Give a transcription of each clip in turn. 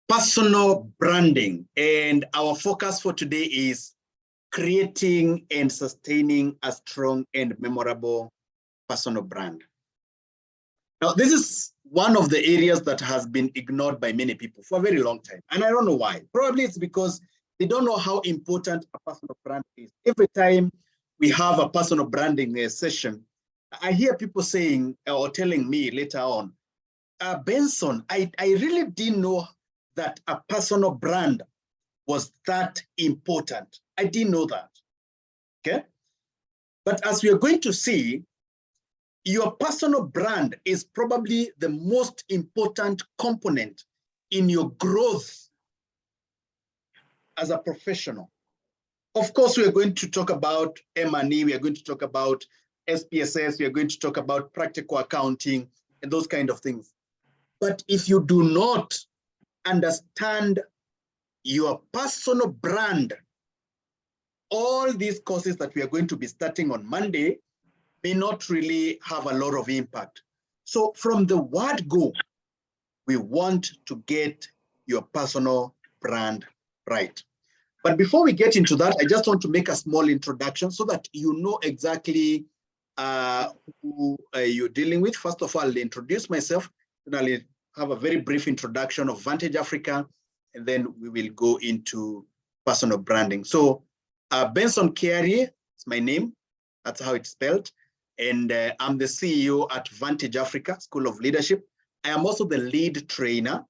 personal branding. And our focus for today is creating and sustaining a strong and memorable personal brand. Now, this is one of the areas that has been ignored by many people for a very long time. And I don't know why. Probably it's because they don't know how important a personal brand is. Every time we have a personal branding session, I hear people saying or telling me later on, Benson, I really didn't know that a personal brand was that important. I didn't know that, okay? But as we are going to see, your personal brand is probably the most important component in your growth as a professional. Of course, we are going to talk about M&E, we are going to talk about SPSS, we are going to talk about practical accounting and those kind of things. But if you do not understand your personal brand, all these courses that we are going to be starting on Monday may not really have a lot of impact. So from the word go, we want to get your personal brand right. But before we get into that, I just want to make a small introduction so that you know exactly who you're dealing with. First of all, I'll introduce myself, and I'll have a very brief introduction of Vantage Africa, and then we will go into personal branding. So Benson Kiarie is my name. That's how it's spelled. And I'm the CEO at Vantage Africa School of Leadership. I am also the lead trainer.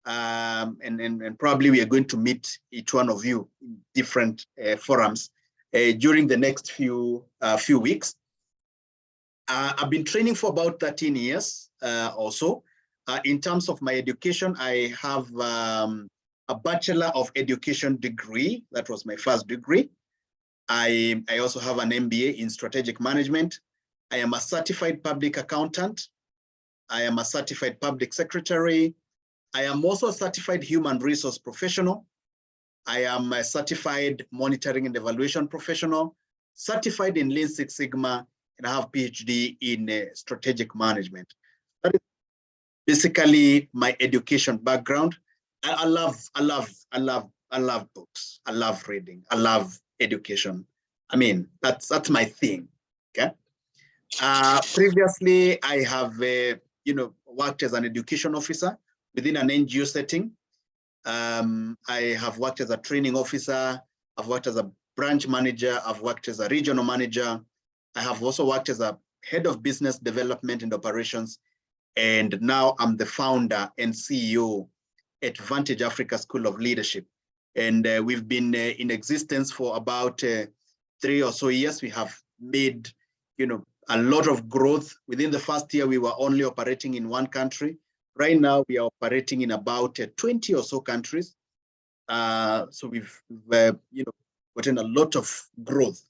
And probably we are going to meet each one of you in different forums during the next few weeks. I've been training for about 13 years or so. In terms of my education, I have a Bachelor of Education degree. That was my first degree. I also have an MBA in Strategic Management. I am a certified public accountant. I am a certified public secretary. I am also a certified human resource professional. I am a certified monitoring and evaluation professional, certified in Lean Six Sigma, and I have PhD in strategic management. That is basically my education background. I love books. I love reading. I love education. I mean, that's my thing. Okay. Previously, I have worked as an education officer within an NGO setting. I have worked as a training officer. I've worked as a branch manager. I've worked as a regional manager. I have also worked as a head of business development and operations. And now I'm the founder and CEO at Vantage Africa School of Leadership. And we've been in existence for about 3 or so years. We have made, a lot of growth. Within the first year, we were only operating in one country. Right now, we are operating in about 20 or so countries. So we've gotten a lot of growth.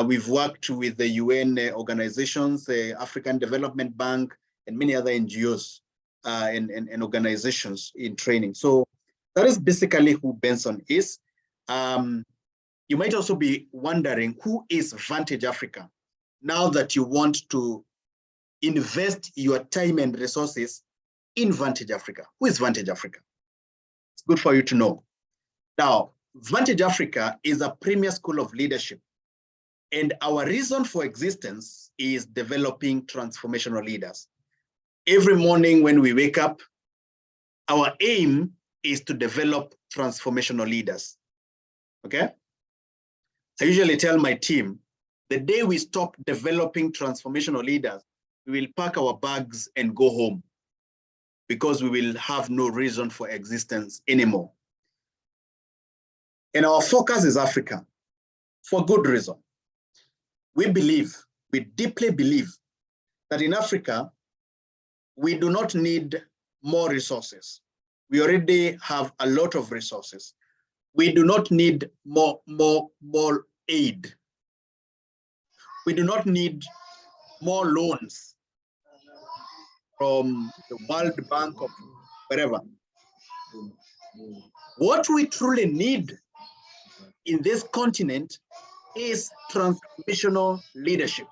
We've worked with the UN organizations, the African Development Bank, and many other NGOs and organizations in training. So that is basically who Benson is. You might also be wondering, who is Vantage Africa? Now that you want to invest your time and resources in Vantage Africa. Who is Vantage Africa? It's good for you to know. Now, Vantage Africa is a premier school of leadership. And our reason for existence is developing transformational leaders. Every morning when we wake up, our aim is to develop transformational leaders. Okay? I usually tell my team, the day we stop developing transformational leaders, we will pack our bags and go home because we will have no reason for existence anymore. And our focus is Africa for good reason. We deeply believe that in Africa, we do not need more resources. We already have a lot of resources. We do not need more aid. We do not need more loans from the World Bank or wherever. What we truly need in this continent is transformational leadership.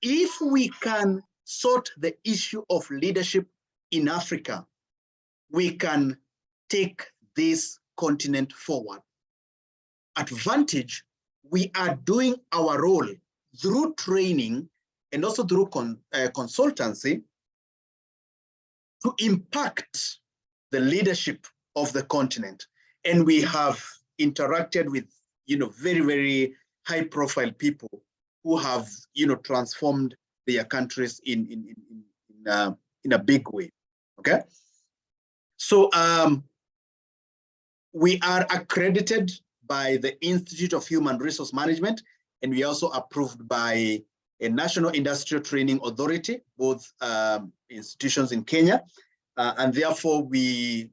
If we can sort the issue of leadership in Africa, we can take this continent forward. At Vantage, we are doing our role through training and also through consultancy to impact the leadership of the continent. And we have interacted with, very, very high profile people who have, transformed their countries in a big way, okay? So we are accredited by the Institute of Human Resource Management, and we are also approved by a National Industrial Training Authority, both institutions in Kenya, and therefore we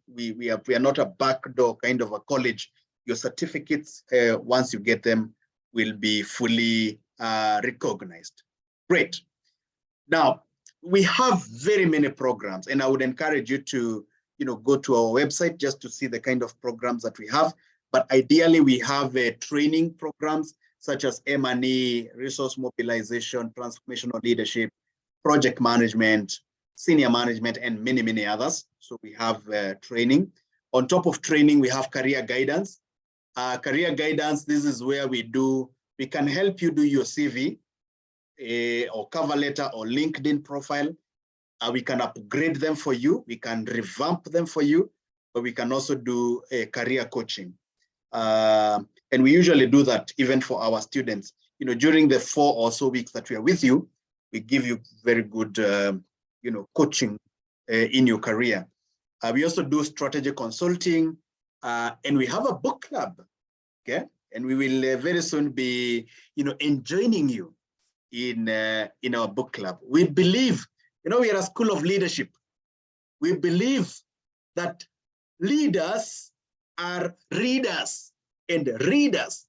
are not a backdoor kind of a college. Your certificates, once you get them, will be fully recognized. Great. Now, we have very many programs, and I would encourage you to go to our website just to see the kind of programs that we have. But ideally, we have training programs such as M&E, resource mobilization, transformational leadership, project management, senior management, and many, many others. So we have training. On top of training, we have career guidance. Career guidance, this is where we can help you do your CV or cover letter or LinkedIn profile. We can upgrade them for you. We can revamp them for you, but we can also do career coaching. And we usually do that even for our students. During the 4 or so weeks that we are with you, we give you very good, coaching in your career. We also do strategy consulting, and we have a book club, okay? And we will very soon be, joining you in our book club. We believe, we are a school of leadership. We believe that leaders are readers and readers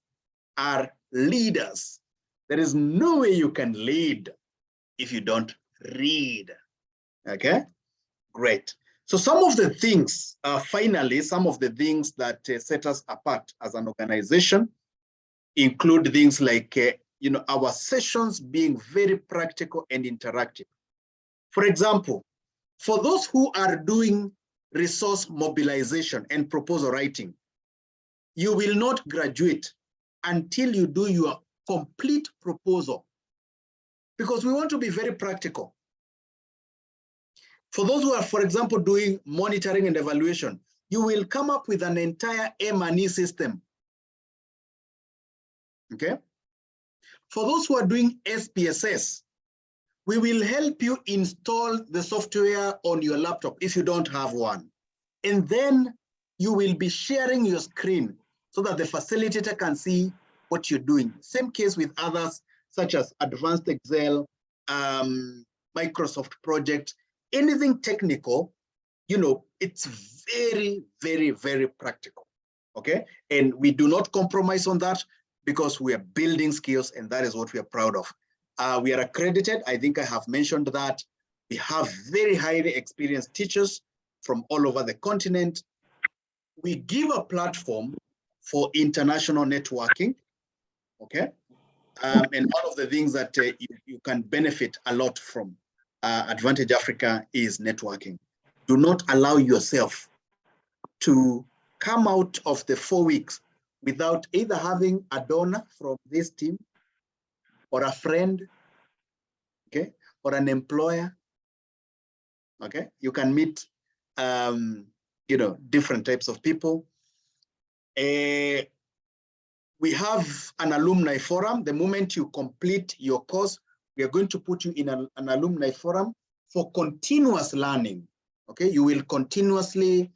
are leaders. There is no way you can lead if you don't read, okay? Great. So some of the things, finally, some of the things that set us apart as an organization include things like, our sessions being very practical and interactive. For example, for those who are doing resource mobilization and proposal writing, you will not graduate until you do your complete proposal, because we want to be very practical. For those who are, for example, doing monitoring and evaluation, you will come up with an entire M&E system, okay? For those who are doing SPSS, we will help you install the software on your laptop if you don't have one. And then you will be sharing your screen so that the facilitator can see what you're doing. Same case with others, such as Advanced Excel, Microsoft Project, anything technical, it's very, very, very practical, okay? And we do not compromise on that because we are building skills, and that is what we are proud of. We are accredited. I think I have mentioned that. We have very highly experienced teachers from all over the continent. We give a platform for international networking, okay? And one of the things that you can benefit a lot from Advantage Africa is networking. Do not allow yourself to come out of the 4 weeks without either having a donor from this team or a friend, okay, or an employer, okay? You can meet, different types of people. We have an alumni forum. The moment you complete your course, we are going to put you in an alumni forum for continuous learning, okay? You will continuously,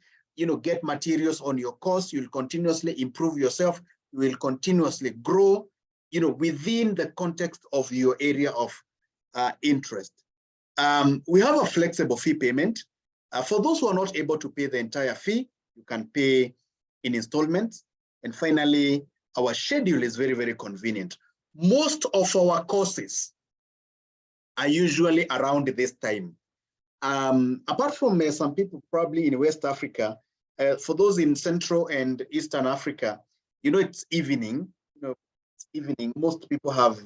get materials on your course. You'll continuously improve yourself. You will continuously grow, within the context of your area of interest. We have a flexible fee payment. For those who are not able to pay the entire fee, you can pay in installments. And finally, our schedule is very, very convenient. Most of our courses are usually around this time. Apart from some people probably in West Africa, for those in Central and Eastern Africa, it's evening. It's evening. Most people have,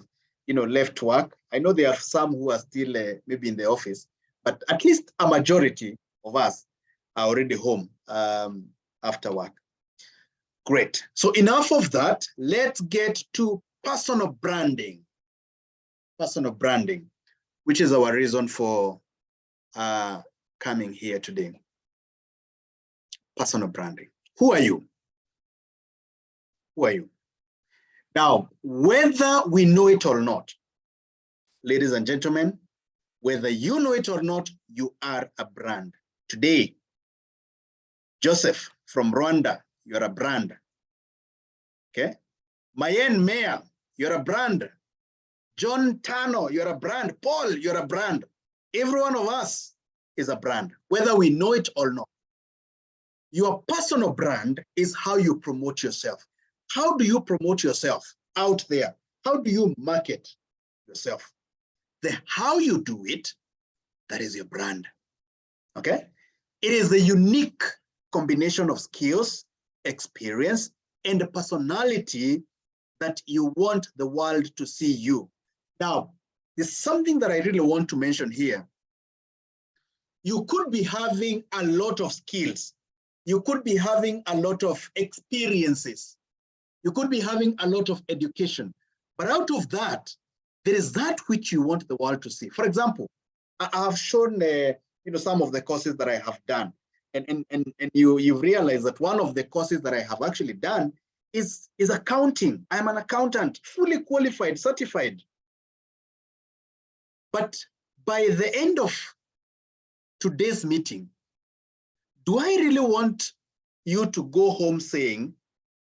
left work. I know there are some who are still maybe in the office, but at least a majority of us are already home after work. Great. So enough of that. Let's get to personal branding. Personal branding, which is our reason for coming here today. Personal branding. Who are you? Who are you? Now, whether we know it or not, ladies and gentlemen, whether you know it or not, you are a brand. Today, Joseph from Rwanda, you're a brand. Okay? Mayen Mayor, you're a brand. John Tano, you're a brand. Paul, you're a brand. Every one of us is a brand, whether we know it or not. Your personal brand is how you promote yourself. How do you promote yourself out there? How do you market yourself? The how you do it, that is your brand. Okay? It is a unique combination of skills, experience, and personality that you want the world to see you. Now, there's something that I really want to mention here. You could be having a lot of skills. You could be having a lot of experiences. You could be having a lot of education. But out of that, there is that which you want the world to see. For example, I have shown some of the courses that I have done. And you've realized that one of the courses that I have actually done is accounting. I'm an accountant, fully qualified, certified. But by the end of today's meeting, do I really want you to go home saying,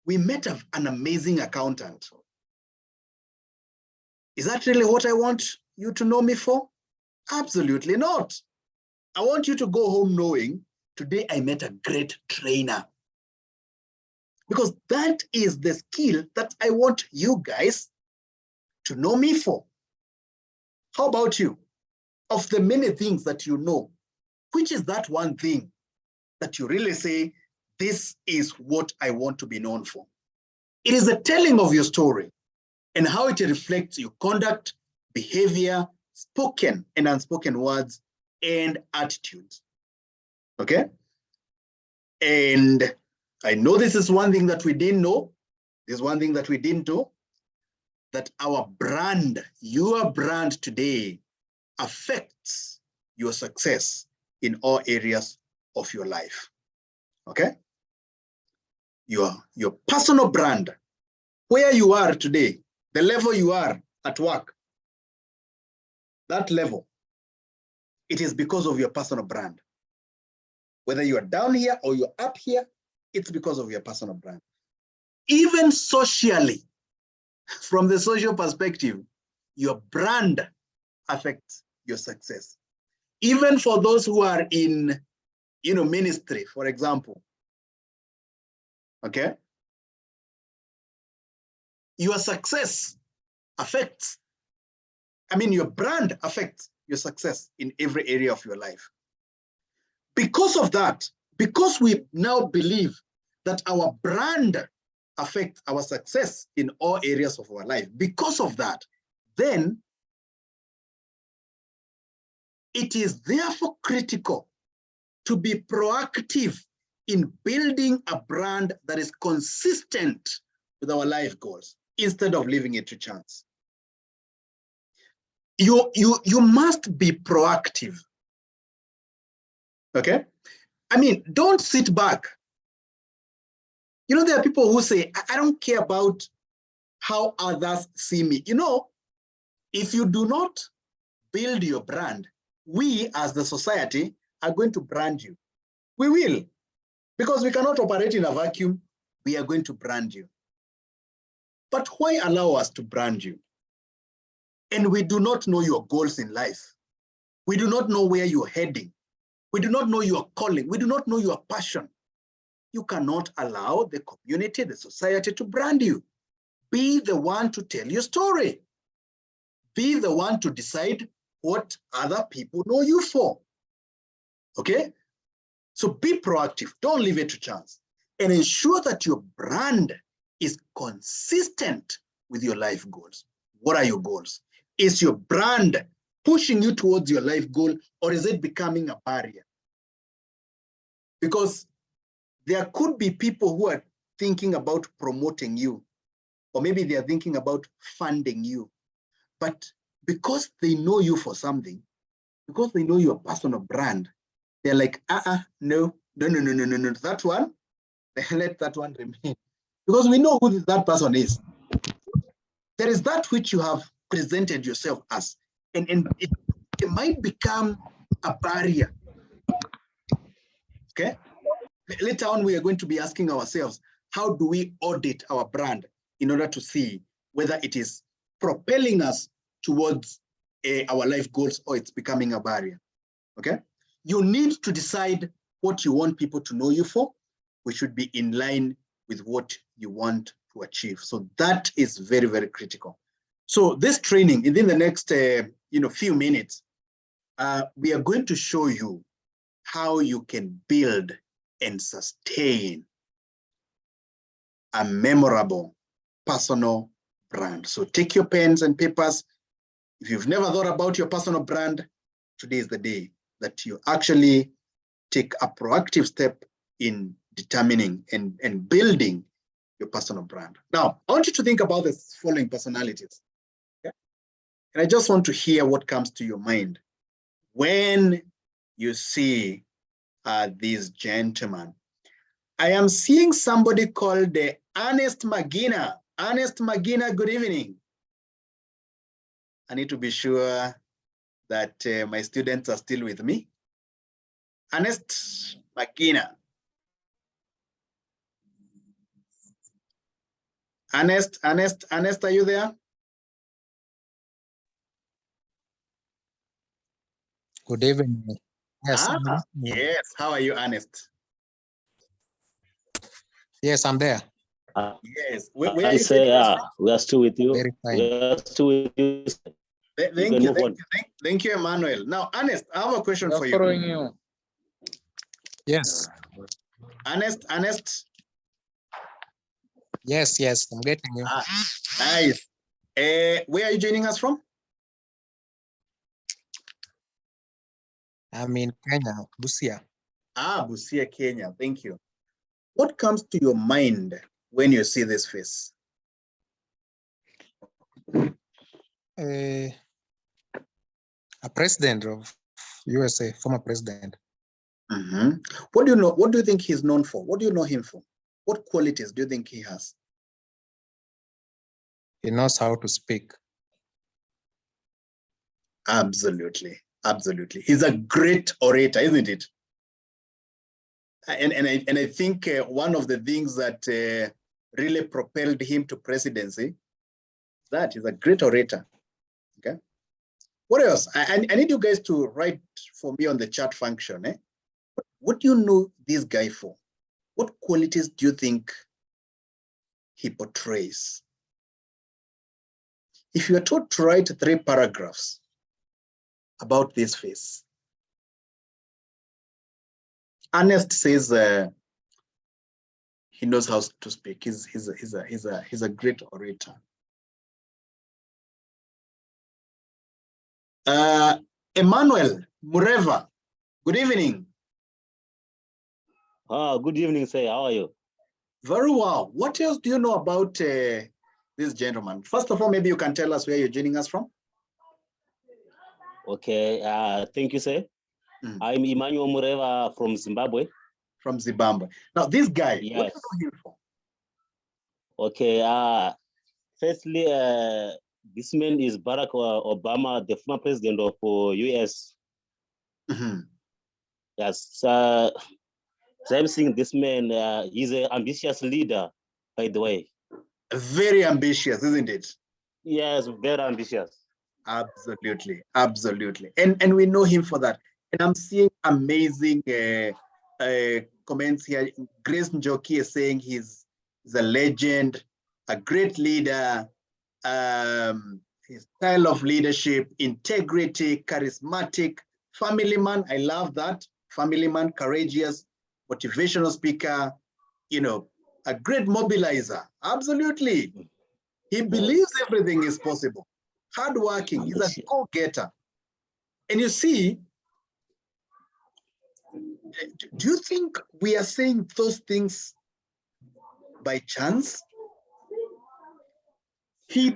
we met an amazing accountant? Is that really what I want you to know me for? Absolutely not. I want you to go home knowing, today I met a great trainer. Because that is the skill that I want you guys to know me for. How about you? Of the many things that you know, which is that one thing that you really say, this is what I want to be known for? It is the telling of your story and how it reflects your conduct, behavior, spoken and unspoken words, and attitudes. Okay? And I know this is one thing that we didn't know. This is one thing that we didn't know, that our brand, your brand today, affects your success in all areas of your life. Okay? Your personal brand, where you are today, the level you are at work, that level, it is because of your personal brand. Whether you are down here or you're up here, it's because of your personal brand. Even socially, from the social perspective, your brand affects your success. Even for those who are in, ministry, for example. Okay? Your success affects, your brand affects your success in every area of your life. Because of that, because we now believe that our brand affects our success in all areas of our life, because of that, then it is therefore critical to be proactive in building a brand that is consistent with our life goals instead of leaving it to chance. You must be proactive. Okay? Don't sit back. There are people who say, I don't care about how others see me. If you do not build your brand, we as the society are going to brand you. We will. Because we cannot operate in a vacuum, we are going to brand you. But why allow us to brand you? And we do not know your goals in life. We do not know where you're heading. We do not know your calling. We do not know your passion. You cannot allow the community, the society to brand you. Be the one to tell your story. Be the one to decide what other people know you for. Okay? So be proactive. Don't leave it to chance. And ensure that your brand is consistent with your life goals. What are your goals? Is your brand pushing you towards your life goal, or is it becoming a barrier? Because there could be people who are thinking about promoting you, or maybe they are thinking about funding you. But because they know you for something, because they know you're a personal brand, they're like, no, that one, let that one remain. Because we know who that person is. There is that which you have presented yourself as, and it might become a barrier. Okay? Later on, we are going to be asking ourselves, how do we audit our brand in order to see whether it is propelling us towards our life goals or it's becoming a barrier? Okay? You need to decide what you want people to know you for, which should be in line with what you want to achieve. So that is very, very critical. So this training, within the next few minutes, we are going to show you how you can build and sustain a memorable personal brand. So take your pens and papers. If you've never thought about your personal brand, today is the day that you actually take a proactive step in determining and building your personal brand. Now, I want you to think about the following personalities. Okay? And I just want to hear what comes to your mind when you see these gentlemen. I am seeing somebody called Ernest Magina. Ernest Magina, good evening. I need to be sure that my students are still with me. Ernest Magina. Ernest, are you there? Good evening. Yes. Yes. How are you, Ernest? Yes, I'm there. Yes. Where I say, we are still with you. Very fine. We are still with you. Thank you, Emmanuel. Now, Ernest, I have a question for you. Following you. Yes. Ernest. Yes, I'm getting you. Nice. Where are you joining us from? I'm in Kenya, Busia. Busia, Kenya. Thank you. What comes to your mind when you see this face? A president of USA, former president. What do you know? What do you think he's known for? What do you know him for? What qualities do you think he has? He knows how to speak. Absolutely. He's a great orator, isn't it? And I think one of the things that really propelled him to presidency, that is a great orator. Okay. What else? I need you guys to write for me on the chat function. What do you know this guy for? What qualities do you think he portrays? If you are told to write 3 paragraphs about this face, Ernest says he knows how to speak. He's a great orator. Emmanuel Mureva, good evening. Good evening, sir. How are you? Very well. What else do you know about this gentleman? First of all, maybe you can tell us where you're joining us from. Okay. Thank you, sir. I'm Emmanuel Mureva from Zimbabwe. From Zimbabwe. Now, this guy, yes. What do you know him for? Okay. Firstly, this man is Barack Obama, the former president of US. Yes. So I'm seeing this man, he's an ambitious leader, by the way. Very ambitious, isn't it? Yes, very ambitious. Absolutely. And we know him for that. And I'm seeing amazing comments here. Grace Njoki is saying he's a legend, a great leader, his style of leadership, integrity, charismatic, family man. I love that. Family man, courageous, motivational speaker, a great mobilizer. Absolutely. He believes everything is possible. Hardworking. He's a go-getter. And you see, Do you think we are saying those things by chance? He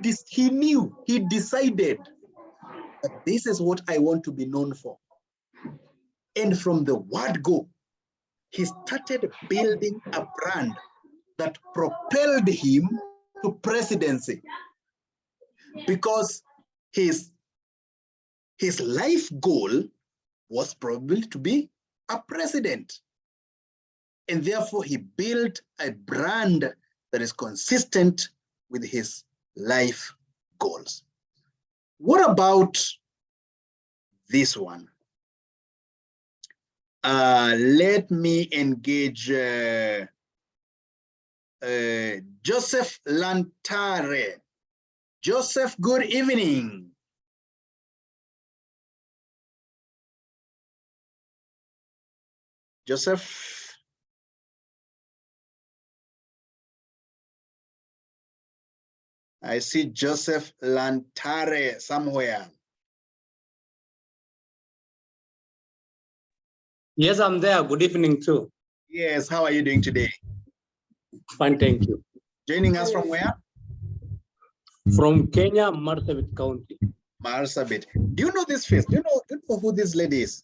knew, he decided that this is what I want to be known for. And from the word go, he started building a brand that propelled him to presidency, because his life goal was probably to be a president. And therefore he built a brand that is consistent with his life goals. What about this one? Let me engage Joseph Lantare. Joseph, good evening. Joseph. I see Joseph Lantare somewhere. Yes, I'm there. Good evening too. Yes, how are you doing today? Fine, thank you. Joining us from where? From Kenya, Marsabit County. Marsabit. Do you know this face? Do you know who this lady is?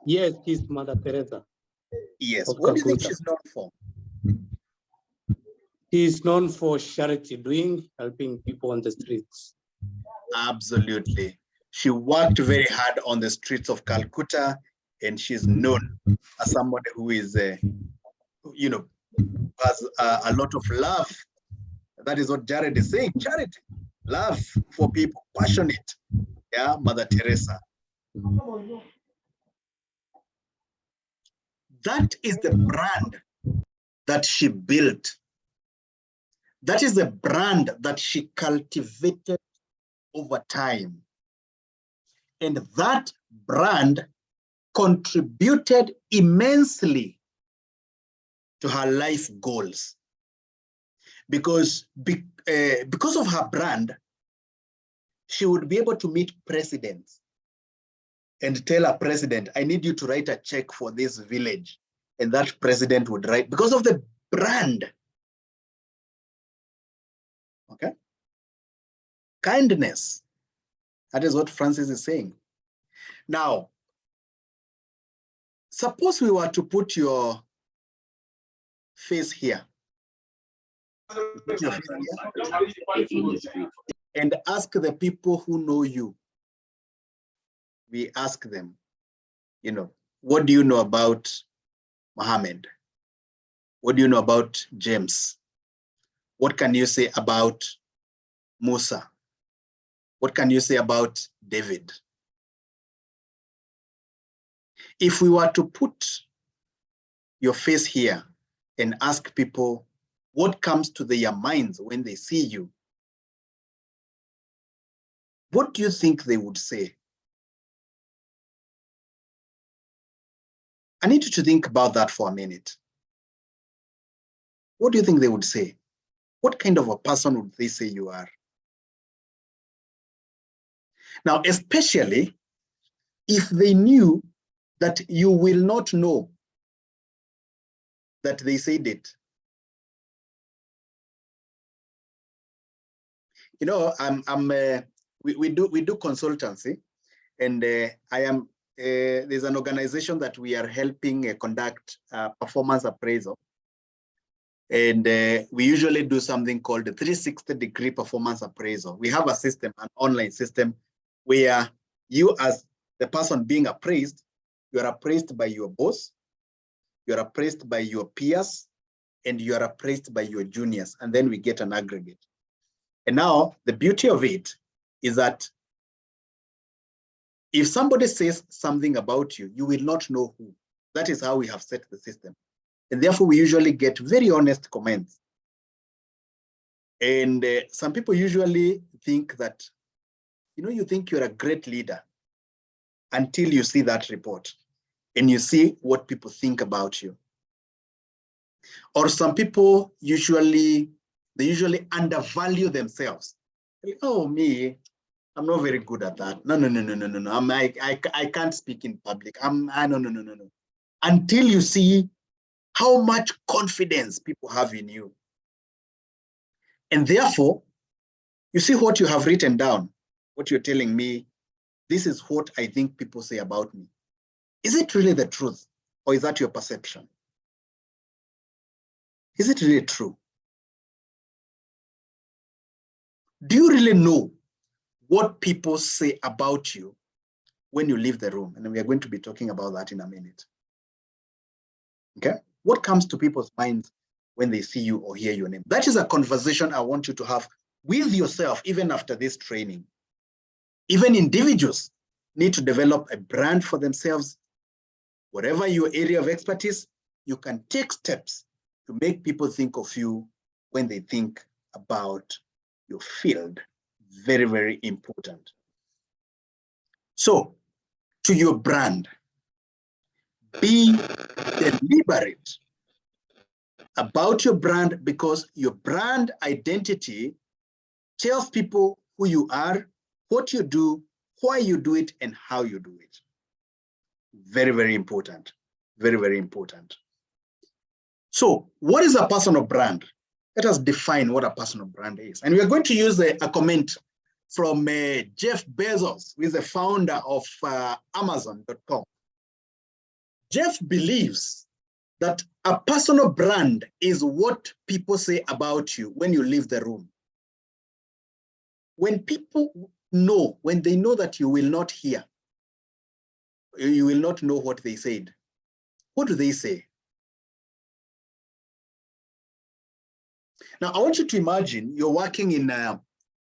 Yes, she's Mother Teresa. Yes. What do you think she's known for? She is known for charity, helping people on the streets. Absolutely. She worked very hard on the streets of Calcutta, and she's known as somebody who is, has a lot of love. That is what Jared is saying. Charity, love for people, passionate. Yeah, Mother Teresa. That is the brand that she built. That is the brand that she cultivated over time. And that brand contributed immensely to her life goals. Because of her brand, she would be able to meet presidents and tell a president, I need you to write a check for this village. And that president would write, because of the brand. Okay? Kindness. That is what Francis is saying. Now, suppose we were to put your face here. Put your face here and ask the people who know you. We ask them, what do you know about Mohammed? What do you know about James? What can you say about Musa? What can you say about David? If we were to put your face here and ask people what comes to their minds when they see you, what do you think they would say? I need you to think about that for a minute. What do you think they would say? What kind of a person would they say you are? Now, especially if they knew that you will not know that they said it. We do consultancy, and there's an organization that we are helping conduct performance appraisal. And we usually do something called the 360-degree performance appraisal. We have a system, an online system, where you, as the person being appraised, you are appraised by your boss, you are appraised by your peers, and you are appraised by your juniors, and then we get an aggregate. And now the beauty of it is that if somebody says something about you, you will not know who. That is how we have set the system. And therefore, we usually get very honest comments. And some people usually think that, you think you're a great leader until you see that report and you see what people think about you. Or some people usually undervalue themselves. Oh, me, I'm not very good at that. No. I can't speak in public. No. Until you see how much confidence people have in you. And therefore, you see what you have written down, what you're telling me, this is what I think people say about me. Is it really the truth, or is that your perception? Is it really true? Do you really know what people say about you when you leave the room? And we are going to be talking about that in a minute. Okay? What comes to people's minds when they see you or hear your name? That is a conversation I want you to have with yourself, even after this training. Even individuals need to develop a brand for themselves. Whatever your area of expertise, you can take steps to make people think of you when they think about your field. Very, very important. So, to your brand, be deliberate about your brand, because your brand identity tells people who you are, what you do, why you do it, and how you do it. Very, very important. Very, very important. So what is a personal brand? Let us define what a personal brand is. And we are going to use a comment from Jeff Bezos, who is the founder of Amazon.com. Jeff believes that a personal brand is what people say about you when you leave the room. When people know, when they know that you will not hear, you will not know what they said, what do they say? Now, I want you to imagine you're working in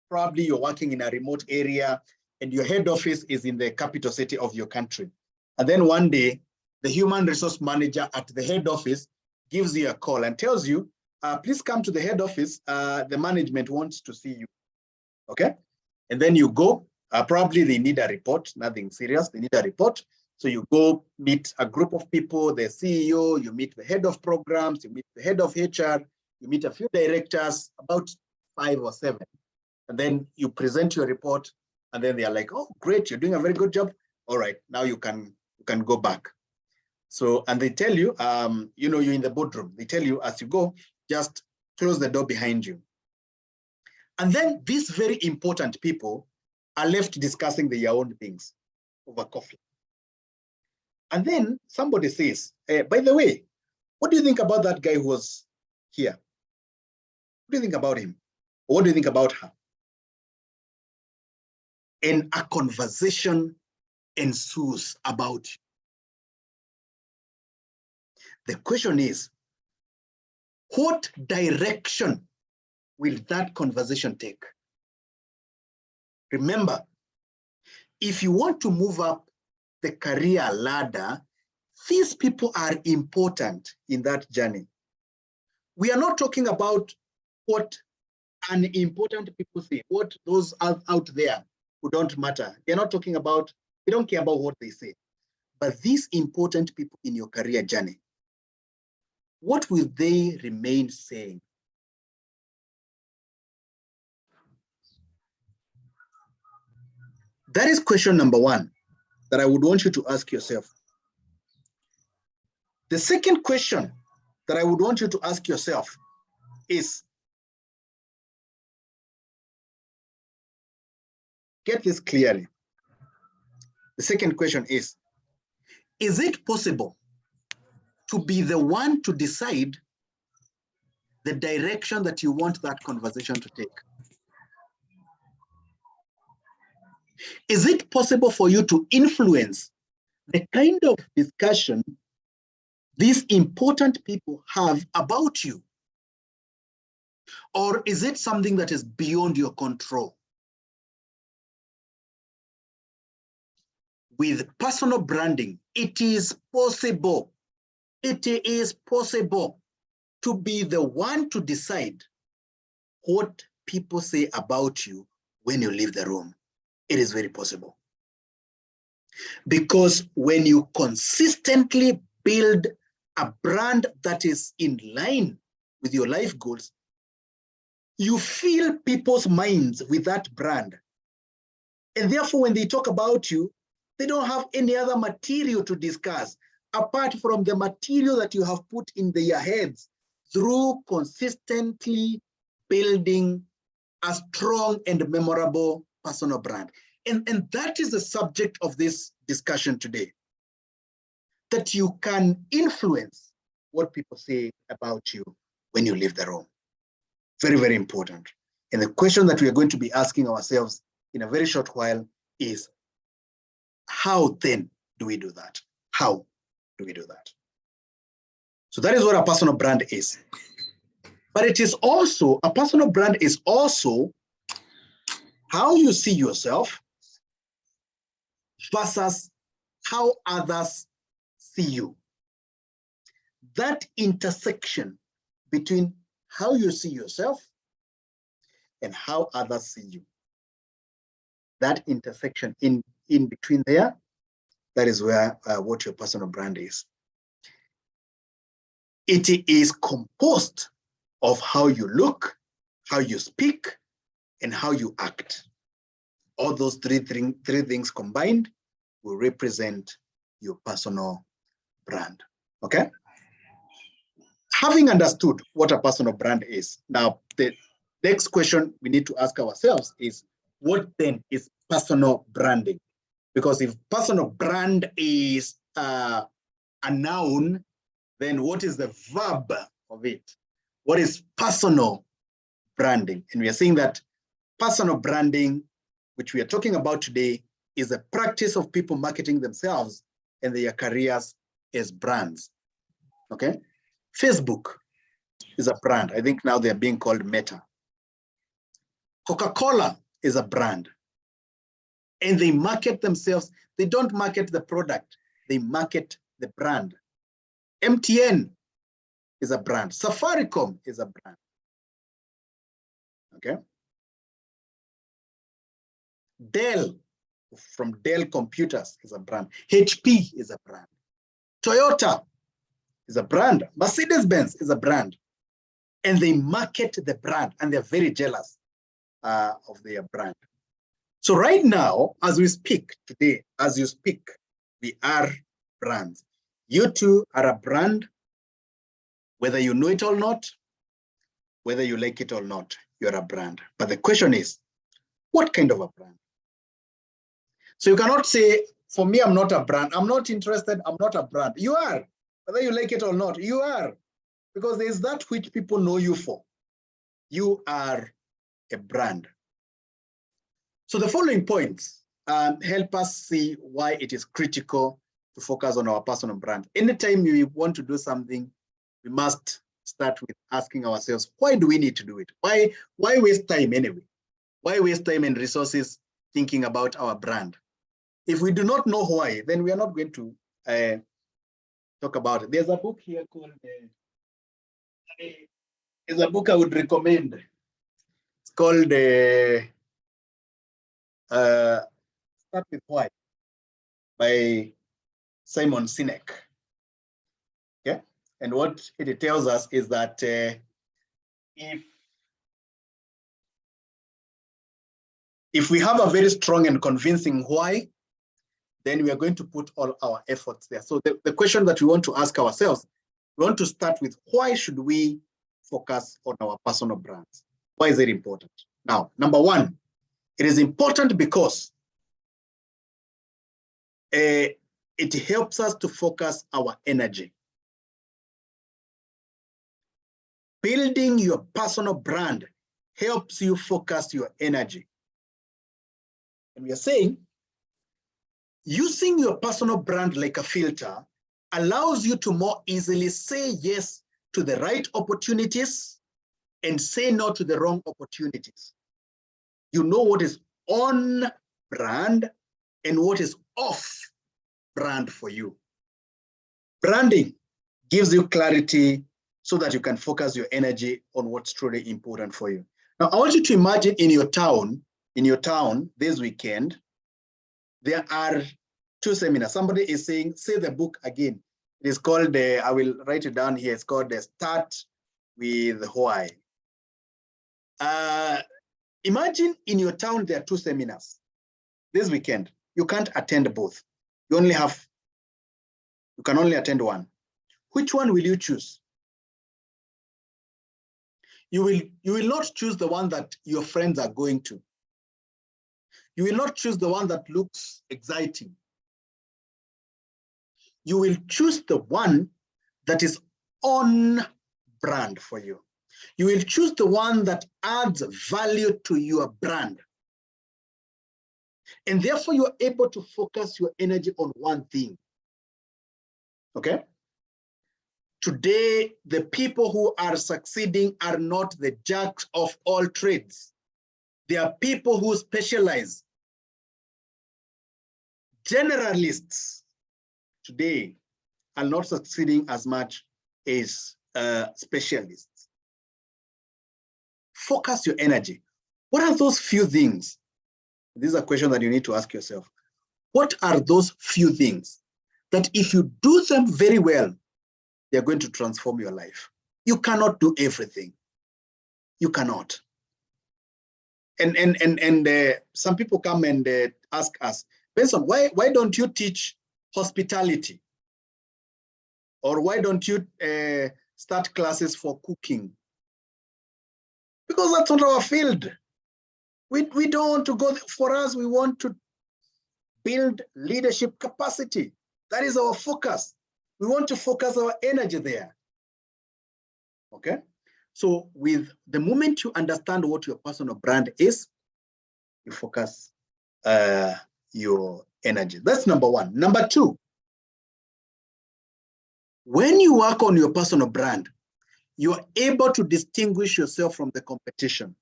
probably you're working in a remote area and your head office is in the capital city of your country. And then one day, the human resource manager at the head office gives you a call and tells you, please come to the head office. The management wants to see you. Okay. And then you go, probably they need a report, nothing serious. They need a report. So you go meet a group of people, the CEO, you meet the head of programs, you meet the head of HR, you meet a few directors, about 5 or 7. And then you present your report, and then they are like, oh, great, you're doing a very good job. All right, now you can go back. So, and they tell you, you know, you're in the boardroom. They tell you as you go, just close the door behind you. And then these very important people are left discussing their own things over coffee. And then somebody says, by the way, what do you think about that guy who was here? What do you think about him? Or what do you think about her? And a conversation ensues about you. The question is, what direction will that conversation take? Remember, if you want to move up the career ladder, these people are important in that journey. We are not talking about what unimportant people say, what those out there who don't matter. They're not talking about, we don't care about what they say. But these important people in your career journey, what will they remain saying? That is question number 1 that I would want you to ask yourself. The second question that I would want you to ask yourself is, get this clearly. The second question is it possible to be the one to decide the direction that you want that conversation to take? Is it possible for you to influence the kind of discussion these important people have about you? Or is it something that is beyond your control? With personal branding, it is possible. It is possible to be the one to decide what people say about you when you leave the room. It is very possible. Because when you consistently build a brand that is in line with your life goals, you fill people's minds with that brand. And therefore, when they talk about you, they don't have any other material to discuss apart from the material that you have put in their heads through consistently building a strong and memorable personal brand. And that is the subject of this discussion today, that you can influence what people say about you when you leave the room. Very, very important. And the question that we are going to be asking ourselves in a very short while is, how then do we do that? How do we do that? So that is what a personal brand is. But it is also, a personal brand is also how you see yourself versus how others see you. That intersection between how you see yourself and how others see you. That intersection in between there, that is where what your personal brand is. It is composed of how you look, how you speak, and how you act. All those three things combined will represent your personal brand. Okay? Having understood what a personal brand is, now the next question we need to ask ourselves is, what then is personal branding? Because if personal brand is a noun, then what is the verb of it? What is personal branding? And we are saying that personal branding, which we are talking about today, is the practice of people marketing themselves and their careers as brands. Okay? Facebook is a brand. I think now they're being called Meta. Coca-Cola is a brand. And they market themselves. They don't market the product, they market the brand. MTN is a brand. Safaricom is a brand. Okay? Dell, from Dell Computers, is a brand. HP is a brand. Toyota is a brand. Mercedes-Benz is a brand. And they market the brand, and they're very jealous of their brand. So right now, as we speak today, as you speak, we are brands. You too are a brand, whether you know it or not, whether you like it or not, you're a brand. But the question is, what kind of a brand? So you cannot say, for me, I'm not a brand. I'm not interested. I'm not a brand. You are, whether you like it or not, you are. Because there's that which people know you for. You are a brand. So the following points help us see why it is critical to focus on our personal brand. Anytime we want to do something, we must start with asking ourselves, why do we need to do it? Why waste time anyway? Why waste time and resources thinking about our brand? If we do not know why, then we are not going to talk about it. There's a book here called, there's a book I would recommend. It's called Start With Why by Simon Sinek. Okay, and what it tells us is that if we have a very strong and convincing why, then we are going to put all our efforts there. So the question that we want to ask ourselves, we want to start with, why should we focus on our personal brands? Why is it important? Now, number one, it is important because it helps us to focus our energy. Building your personal brand helps you focus your energy. And we are saying, using your personal brand like a filter allows you to more easily say yes to the right opportunities and say no to the wrong opportunities. You know what is on brand and what is off brand for you. Branding gives you clarity so that you can focus your energy on what's truly important for you. Now, I want you to imagine in your town this weekend, there are 2 seminars. Somebody is saying, say the book again. It is called, I will write it down here. It's called Start With Why. Imagine in your town, there are 2 seminars. this weekend, you can't attend both. You can only attend one. Which one will you choose? You will not choose the one that your friends are going to. You will not choose the one that looks exciting. You will choose the one that is on brand for you. You will choose the one that adds value to your brand. And therefore, you're able to focus your energy on one thing. Okay? Today, the people who are succeeding are not the jacks of all trades. They are people who specialize. Generalists today are not succeeding as much as specialists. Focus your energy. What are those few things? These are questions that you need to ask yourself. What are those few things that if you do them very well, they're going to transform your life? You cannot do everything. You cannot. And some people come and ask us, Benson, why don't you teach hospitality? Or why don't you start classes for cooking? Because that's not our field. We don't want to go. For us, we want to build leadership capacity. That is our focus. We want to focus our energy there. Okay? So with the moment you understand what your personal brand is, you focus your energy. That's number one. Number two, when you work on your personal brand, you're able to distinguish yourself from the competition.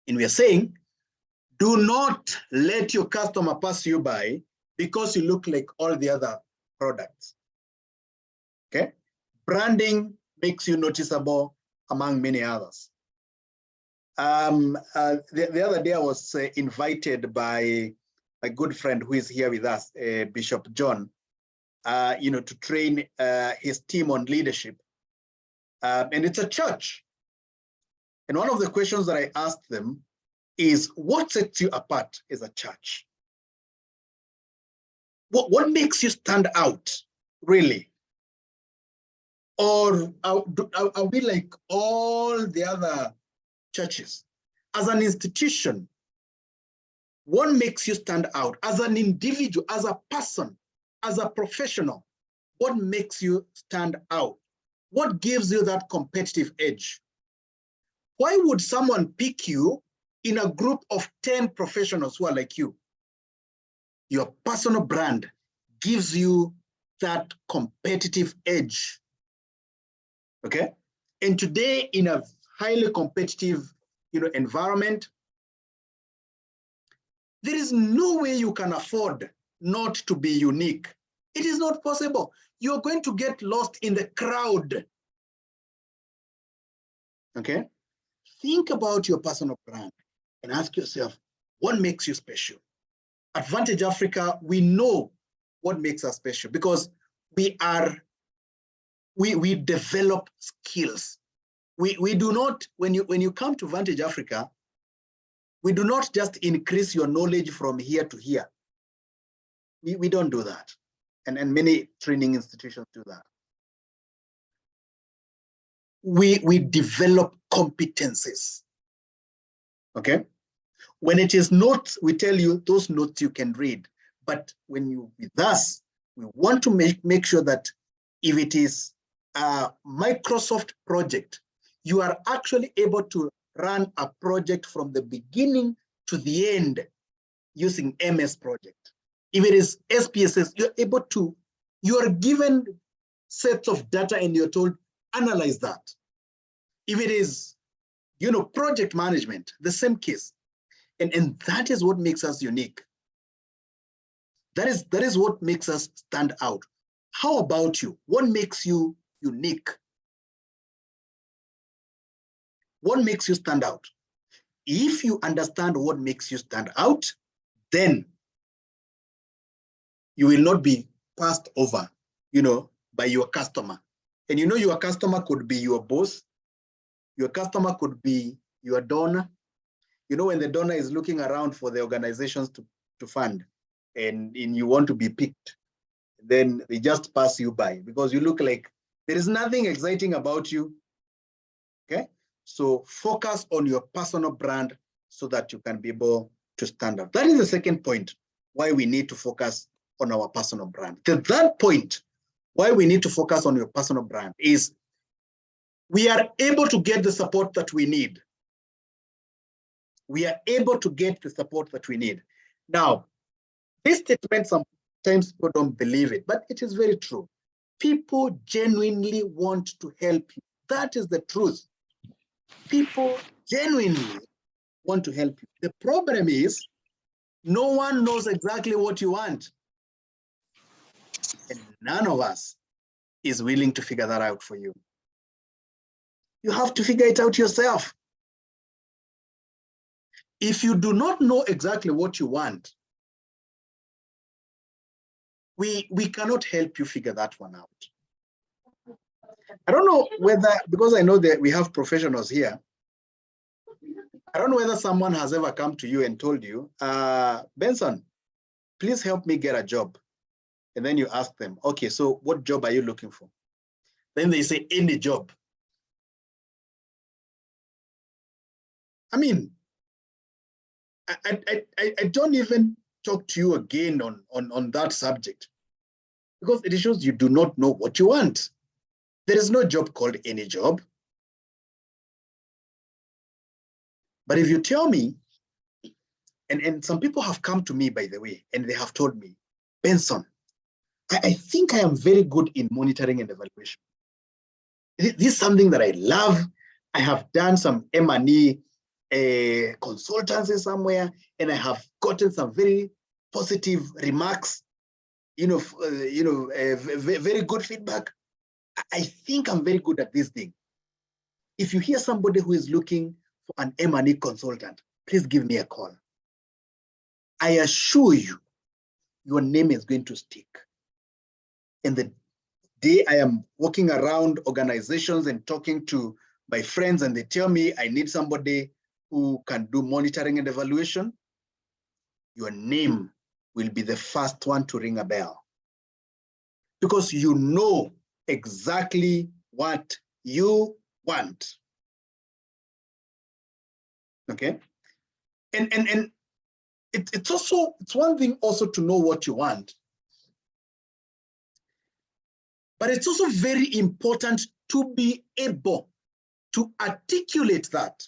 And we are saying, do not let your customer pass you by because you look like all the other products. Okay? Branding makes you noticeable among many others. The other day I was invited by a good friend who is here with us, Bishop John, to train his team on leadership. And it's a church. And one of the questions that I asked them is, what sets you apart as a church? What makes you stand out, really? Or are we like all the other churches? As an institution, what makes you stand out? As an individual, as a person, as a professional, what makes you stand out? What gives you that competitive edge? Why would someone pick you in a group of 10 professionals who are like you? Your personal brand gives you that competitive edge. Okay? And today, in a highly competitive environment, there is no way you can afford not to be unique. It is not possible. You're going to get lost in the crowd. Okay? Think about your personal brand and ask yourself, what makes you special? At Vantage Africa, we know what makes us special because we develop skills. We do not, when you come to Vantage Africa, we do not just increase your knowledge from here to here. We don't do that. And many training institutions do that. We develop competencies. Okay? When it is notes, we tell you those notes you can read. But when you with us, we want to make sure that if it is a Microsoft project, you are actually able to run a project from the beginning to the end using MS Project. If it is SPSS, you're able to, you are given sets of data and you're told, analyze that. If it is, project management, the same case. And that is what makes us unique. That is what makes us stand out. How about you? What makes you unique? What makes you stand out? If you understand what makes you stand out, then you will not be passed over, by your customer. And your customer could be your boss, your customer could be your donor, You know, when the donor is looking around for the organizations to fund and you want to be picked, then they just pass you by because you look like there is nothing exciting about you. Okay, so focus on your personal brand so that you can be able to stand out. That is the second point why we need to focus on our personal brand. The third point why we need to focus on your personal brand is we are able to get the support that we need. We are able to get the support that we need. Now, this statement, sometimes people don't believe it, but it is very true. People genuinely want to help you. That is the truth. People genuinely want to help you. The problem is no one knows exactly what you want. And none of us is willing to figure that out for you. You have to figure it out yourself. If you do not know exactly what you want, we cannot help you figure that one out. I don't know whether, because I know that we have professionals here, I don't know whether someone has ever come to you and told you, Benson, please help me get a job. And then you ask them, okay, so what job are you looking for? Then they say, any job. I mean, I don't even talk to you again on that subject because it shows you do not know what you want. There is no job called any job. But if you tell me, and some people have come to me, by the way, and they have told me, Benson, I think I am very good in monitoring and evaluation. This is something that I love. I have done some M&E consultancy somewhere, and I have gotten some very positive remarks, very good feedback. I think I'm very good at this thing. If you hear somebody who is looking for an M&E consultant, please give me a call. I assure you, your name is going to stick. And the day I am walking around organizations and talking to my friends and they tell me I need somebody who can do monitoring and evaluation, your name will be the first one to ring a bell. Because you know exactly what you want. Okay? And it's one thing also to know what you want. But it's also very important to be able to articulate that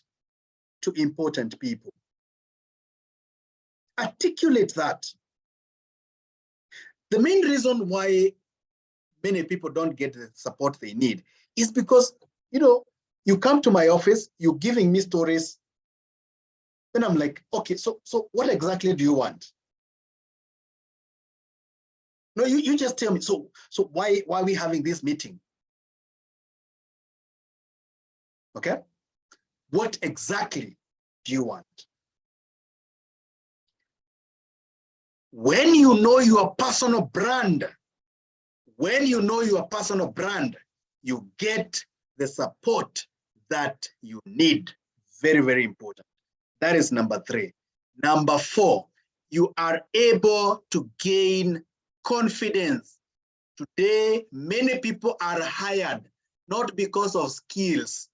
to important people. Articulate that. The main reason why many people don't get the support they need is because, you come to my office, you're giving me stories, then I'm like, okay, so what exactly do you want? No, you just tell me, so why are we having this meeting? Okay? What exactly do you want? When you know your personal brand, you get the support that you need. Very, very important. That is number 3. Number 4, you are able to gain confidence. Today, many people are hired not because of skills,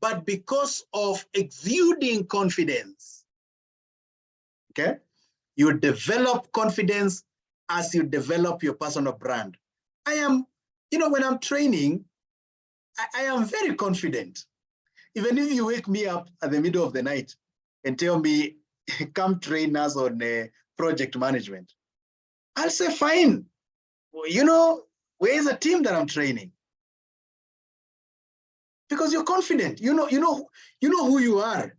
but because of exuding confidence. Okay? You develop confidence as you develop your personal brand. I am, when I'm training, I am very confident. Even if you wake me up at the middle of the night and tell me, come train us on project management, I'll say, fine. Where's the team that I'm training? Because you're confident. You know who you are.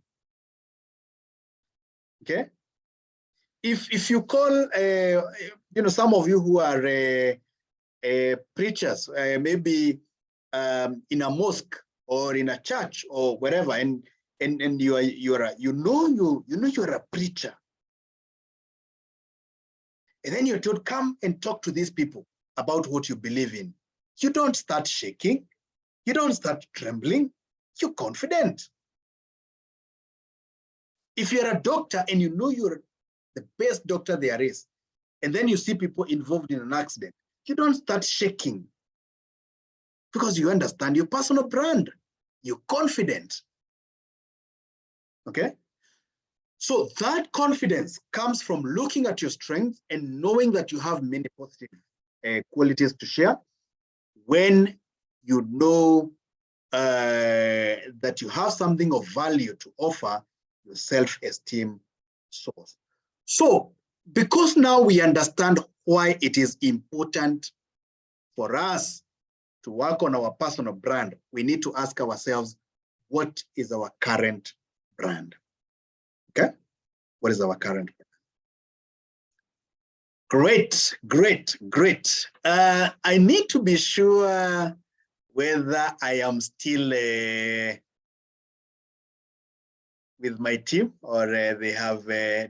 Okay. If you call, some of you who are preachers, maybe in a mosque or in a church or wherever, and you're a preacher, and then you're told, come and talk to these people about what you believe in. You don't start shaking. You don't start trembling. You're confident. If you're a doctor and you know you're the best doctor there is, and then you see people involved in an accident, you don't start shaking because you understand your personal brand. You're confident. Okay? So that confidence comes from looking at your strengths and knowing that you have many positive qualities to share. When you know that you have something of value to offer, your self-esteem soars. So because now we understand why it is important for us to work on our personal brand, we need to ask ourselves, what is our current brand? Okay? What is our current brand? Great, great, great. I need to be sure whether I am still with my team or they have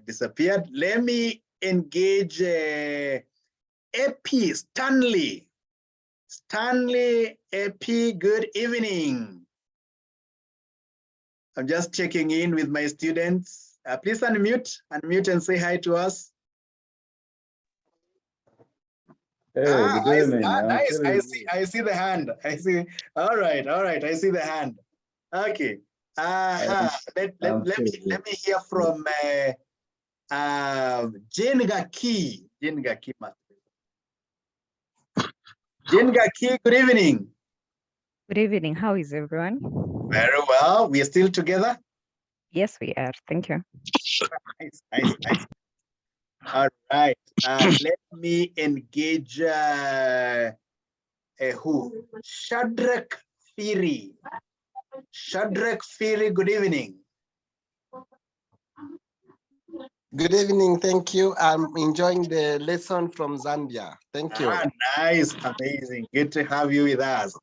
disappeared. Let me engage Epi Stanley. Stanley, Epi, good evening. I'm just checking in with my students. Please unmute and say hi to us. Hey, good evening. Nice. I see the hand. I see. All right. I see the hand. Okay. Let me hear from Jenga Key. Jenga Key, good evening. Good evening. How is everyone? Very well. We are still together? Yes, we are. Thank you. Nice. All right. Let me engage who? Shadrach Firi. Shadrach Firi, good evening. Good evening. Thank you. I'm enjoying the lesson from Zambia. Thank you. Nice. Amazing. Good to have you with us.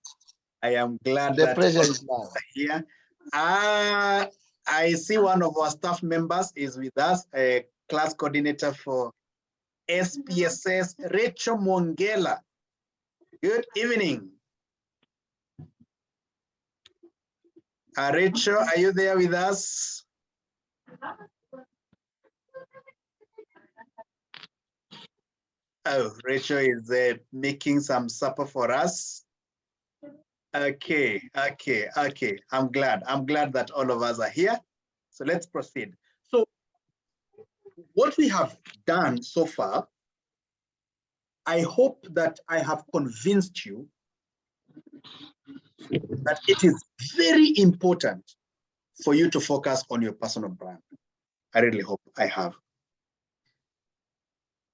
I am glad The that pleasure is mine. Here. I see one of our staff members is with us, a class coordinator for SPSS, Rachel Mongela. Good evening. Rachel, are you there with us? Oh, Rachel is making some supper for us. Okay. I'm glad that all of us are here. So let's proceed. So what we have done so far, I hope that I have convinced you that it is very important for you to focus on your personal brand. I really hope I have.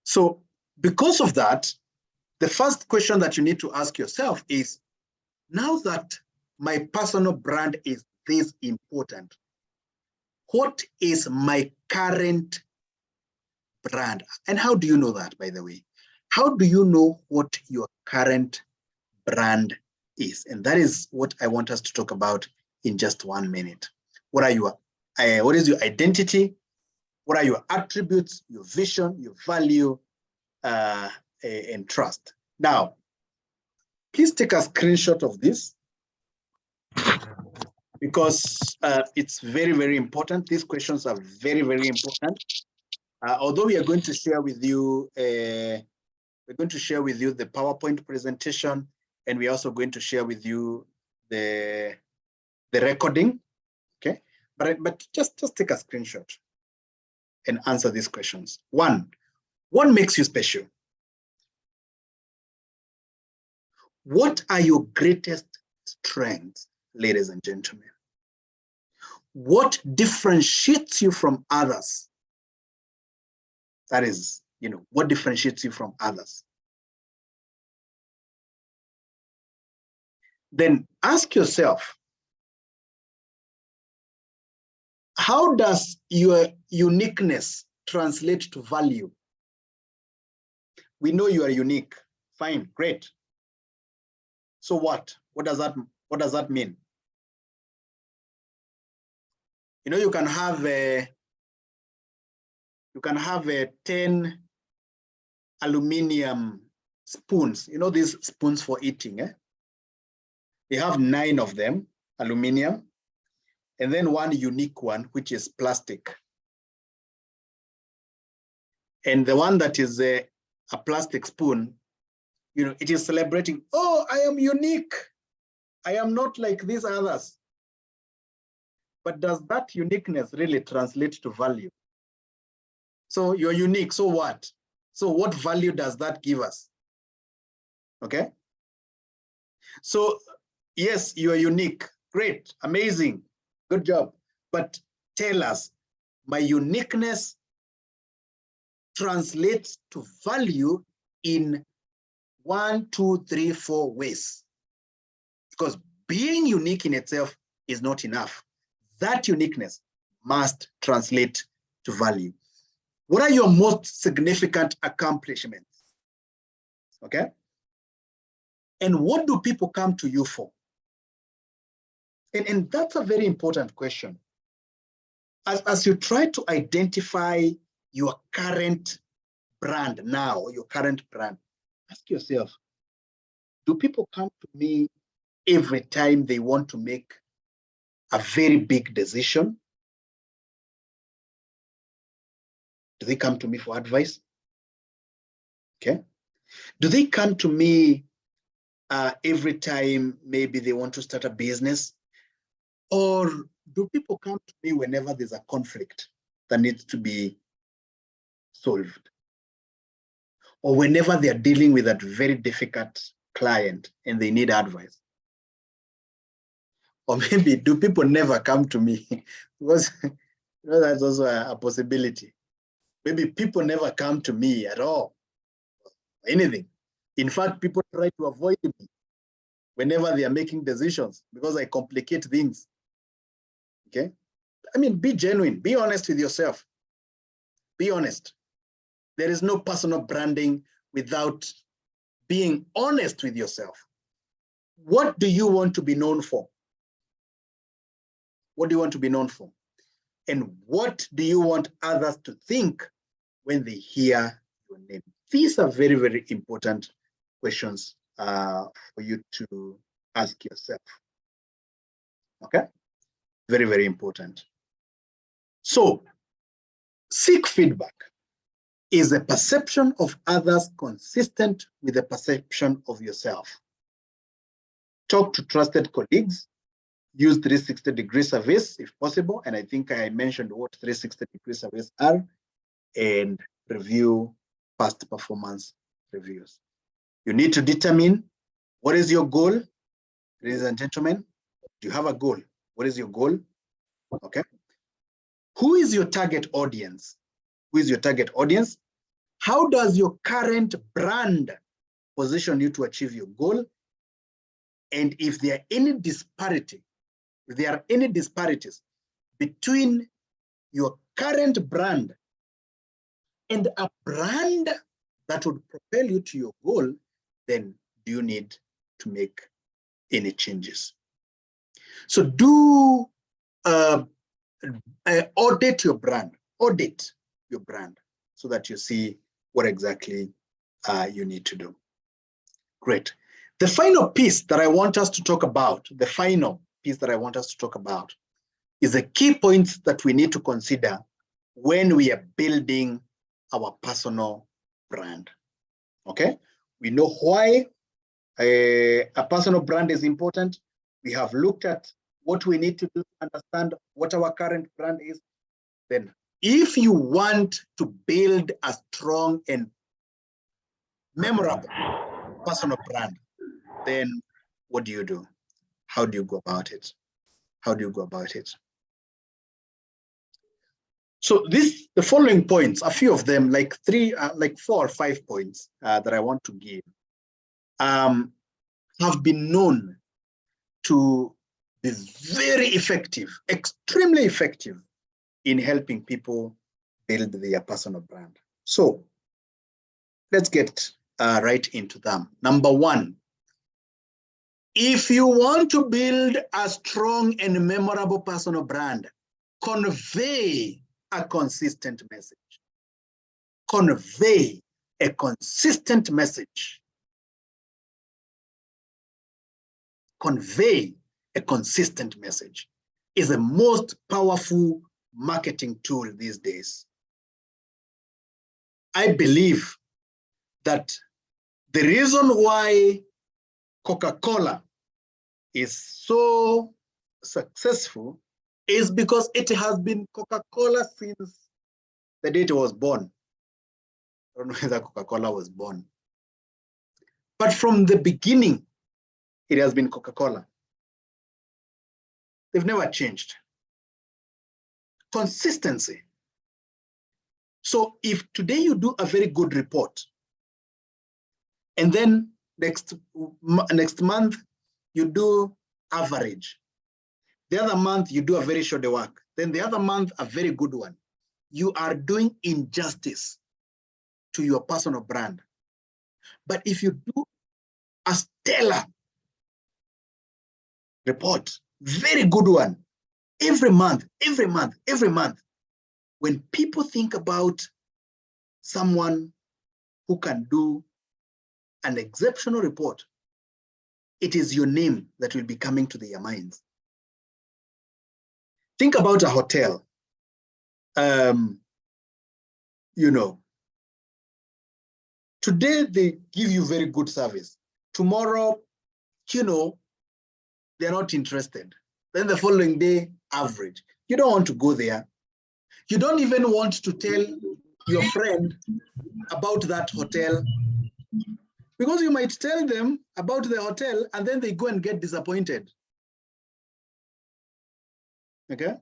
So because of that, the first question that you need to ask yourself is, now that my personal brand is this important, what is my current brand? And how do you know that, by the way? How do you know what your current brand is? And that is what I want us to talk about in just 1 minute. What is your identity? What are your attributes, your vision, your value, and trust? Now, please take a screenshot of this because it's very, very important. These questions are very, very important. Although we are going to share with you, the PowerPoint presentation, and we're also going to share with you the recording. Okay, but just take a screenshot and answer these questions. One, what makes you special? What are your greatest strengths, ladies and gentlemen? What differentiates you from others? That is, what differentiates you from others? Then ask yourself, how does your uniqueness translate to value? We know you are unique. Fine, great. So what? What does that mean? You can have 10 aluminum spoons. These spoons for eating. They have 9 of them, aluminum, and then one unique one, which is plastic. And the one that is a plastic spoon, you know, it is celebrating, oh, I am unique. I am not like these others. But does that uniqueness really translate to value? So you're unique, so what? So what value does that give us? Okay. So yes, you are unique. Great, amazing, good job. But tell us, my uniqueness translates to value in 1, 2, 3, 4 ways. Because being unique in itself is not enough. That uniqueness must translate to value. What are your most significant accomplishments? Okay. And what do people come to you for? And that's a very important question. As you try to identify your current brand now, your current brand, ask yourself, do people come to me every time they want to make a very big decision? Do they come to me for advice? Okay. Do they come to me every time maybe they want to start a business? Or do people come to me whenever there's a conflict that needs to be solved? Or whenever they're dealing with a very difficult client and they need advice? Or maybe do people never come to me? Because you know, that's also a possibility. Maybe people never come to me at all, anything. In fact, people try to avoid me whenever they are making decisions because I complicate things. Okay. I mean, be genuine, be honest with yourself. Be honest. There is no personal branding without being honest with yourself. What do you want to be known for? What do you want to be known for? And what do you want others to think when they hear your name? These are very, very important questions for you to ask yourself. Okay? Very, very important. So, seek feedback. Is a perception of others consistent with the perception of yourself? Talk to trusted colleagues. Use 360-degree surveys if possible. And I think I mentioned what 360-degree surveys are. And review past performance reviews. You need to determine what is your goal, ladies and gentlemen. Do you have a goal? What is your goal? Okay. Who is your target audience? Who is your target audience? How does your current brand position you to achieve your goal? And if there are any disparities between your current brand and a brand that would propel you to your goal, then do you need to make any changes? So do audit your brand, so that you see what exactly you need to do. Great. The final piece that I want us to talk about, is the key points that we need to consider when we are building our personal brand. Okay? We know why a personal brand is important. We have looked at what we need to do to understand what our current brand is. Then if you want to build a strong and memorable personal brand, then what do you do? How do you go about it? So the following points, a few of them, like 4 or 5 points that I want to give, have been known to be very effective, extremely effective in helping people build their personal brand. So let's get right into them. Number 1, if you want to build a strong and memorable personal brand, convey a consistent message. Convey a consistent message. Convey a consistent message is the most powerful marketing tool these days. I believe that the reason why Coca-Cola is so successful is because it has been Coca-Cola since the day it was born. I don't know whether Coca-Cola was born. But from the beginning, it has been Coca-Cola. They've never changed. Consistency. So if today you do a very good report, and then next month you do average, the other month you do a very short work, then the other month a very good one, you are doing injustice to your personal brand. But if you do a stellar report, very good one, every month, when people think about someone who can do an exceptional report, it is your name that will be coming to their minds. Think about a hotel. You know, today they give you very good service. Tomorrow, you know, they're not interested. Then the following day, average. You don't want to go there. You don't even want to tell your friend about that hotel, because you might tell them about the hotel and then they go and get disappointed. Okay.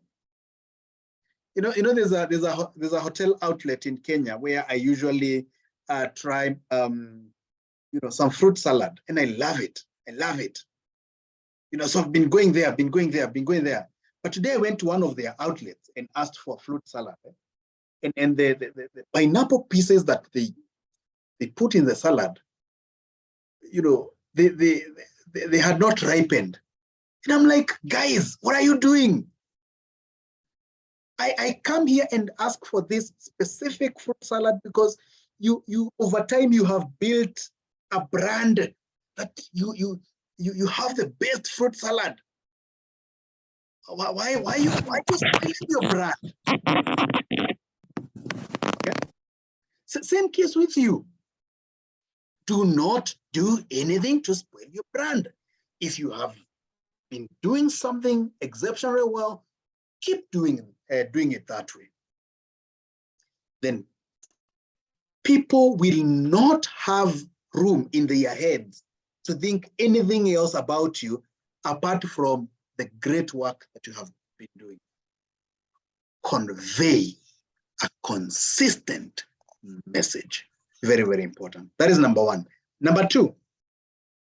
There's a hotel outlet in Kenya where I usually try some fruit salad, and I love it. So I've been going there. But today I went to one of their outlets and asked for fruit salad, and the pineapple pieces that they put in the salad, they had not ripened, and I'm like, guys, what are you doing? I come here and ask for this specific fruit salad because you over time you have built a brand that you have the best fruit salad. Why you spoiling your brand? Okay. Same case with you. Do not do anything to spoil your brand. If you have been doing something exceptionally well, keep doing it that way. Then people will not have room in their heads to think anything else about you apart from the great work that you have been doing. Convey a consistent message. Very, very important. That is number one. Number two,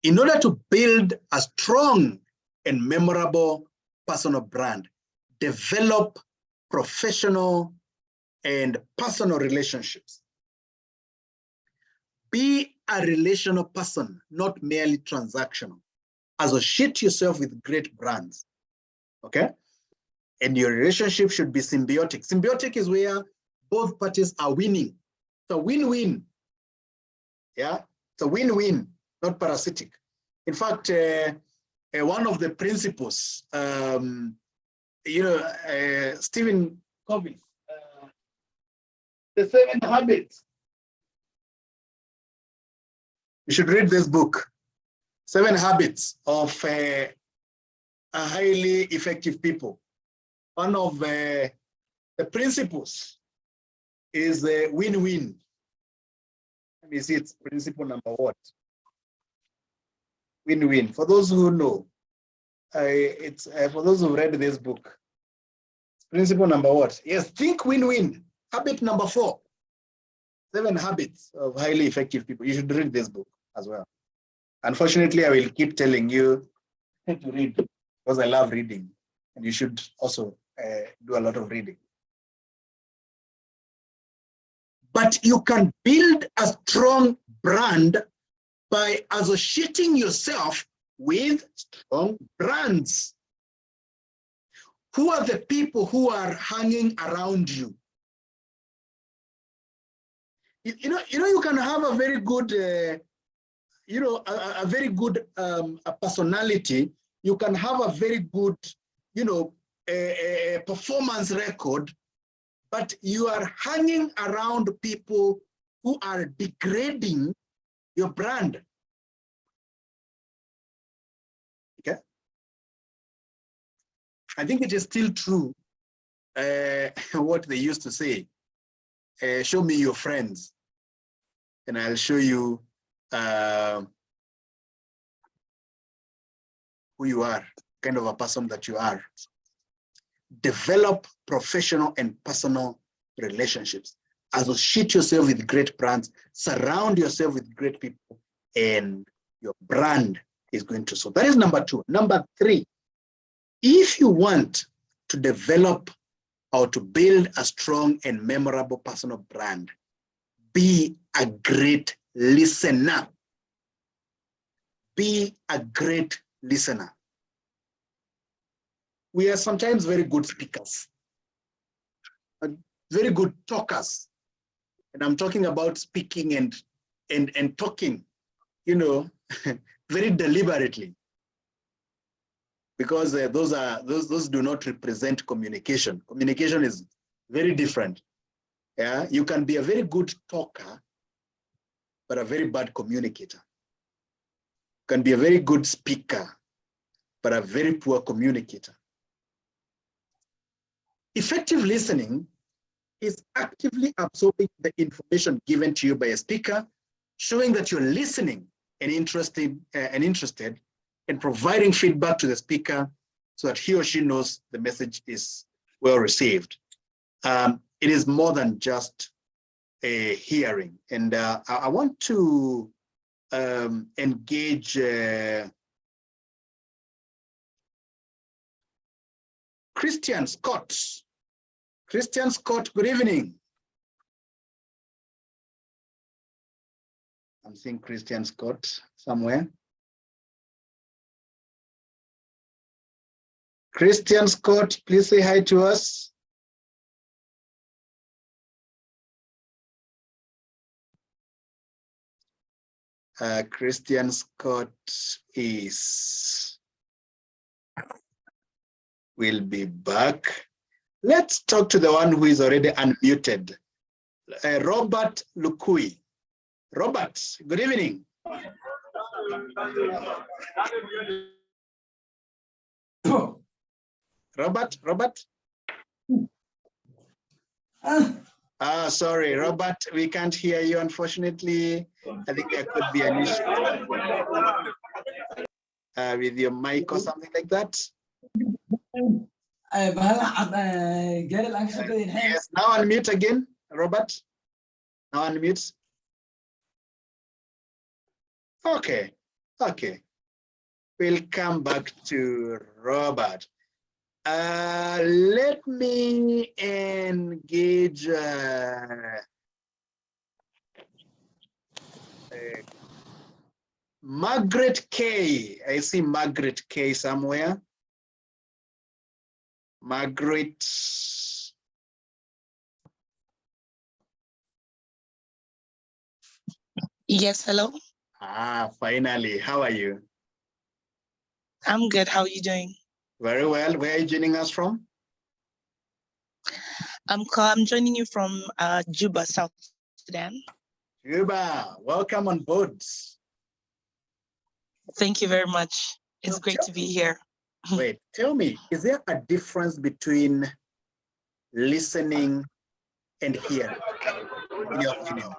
in order to build a strong and memorable personal brand, develop professional and personal relationships. Be a relational person, not merely transactional. Associate yourself with great brands, okay? And your relationship should be symbiotic. Symbiotic is where both parties are winning. So win-win, yeah? It's a win-win, not parasitic. In fact, one of the principles, Stephen Covey, The 7 Habits. You should read this book, 7 Habits of a Highly Effective People. One of the principles is a win-win. Let me see, it's principle number what? Win-win. For those who know, it's for those who read this book. Principle number what? Yes, think win-win. Habit number 4. 7 habits of highly effective people. You should read this book as well. Unfortunately, I will keep telling you to read because I love reading, and you should also do a lot of reading. But you can build a strong brand by associating yourself with strong brands. Who are the people who are hanging around you? You can have a very good, a very good personality. You can have a very good, performance record, but you are hanging around people who are degrading your brand. Okay. I think it is still true what they used to say, show me your friends and I'll show you who you are, kind of a person that you are. Develop professional and personal relationships. Associate yourself with great brands, surround yourself with great people, and your brand is going to soar. That is number 2. Number 3, if you want to develop or to build a strong and memorable personal brand, be a great listener. Be a great listener. We are sometimes very good speakers, very good talkers. And I'm talking about speaking and talking, you know, very deliberately. Because those do not represent communication. Communication is very different. Yeah, you can be a very good talker, but a very bad communicator. You can be a very good speaker, but a very poor communicator. Effective listening is actively absorbing the information given to you by a speaker, showing that you're listening and interested, and providing feedback to the speaker so that he or she knows the message is well received. It is more than just a hearing. And I want to engage Christian Scott. Christian Scott, good evening. I'm seeing Christian Scott somewhere. Christian Scott, please say hi to us. Christian Scott will be back. Let's talk to the one who is already unmuted. Robert Lukui. Robert, good evening. Robert? Sorry, Robert, we can't hear you, unfortunately. I think there could be an issue with your mic or something like that. Yes, now unmute again, Robert. Now unmute. Okay. We'll come back to Robert. Let me engage Margaret K. I see Margaret K somewhere. Margaret. Yes, hello. Finally. How are you? I'm good. How are you doing? Very well. Where are you joining us from? I'm joining you from Juba, South Sudan. Juba, welcome on board. Thank you very much. It's great to be here. Wait, tell me, is there a difference between listening and hearing, in your opinion?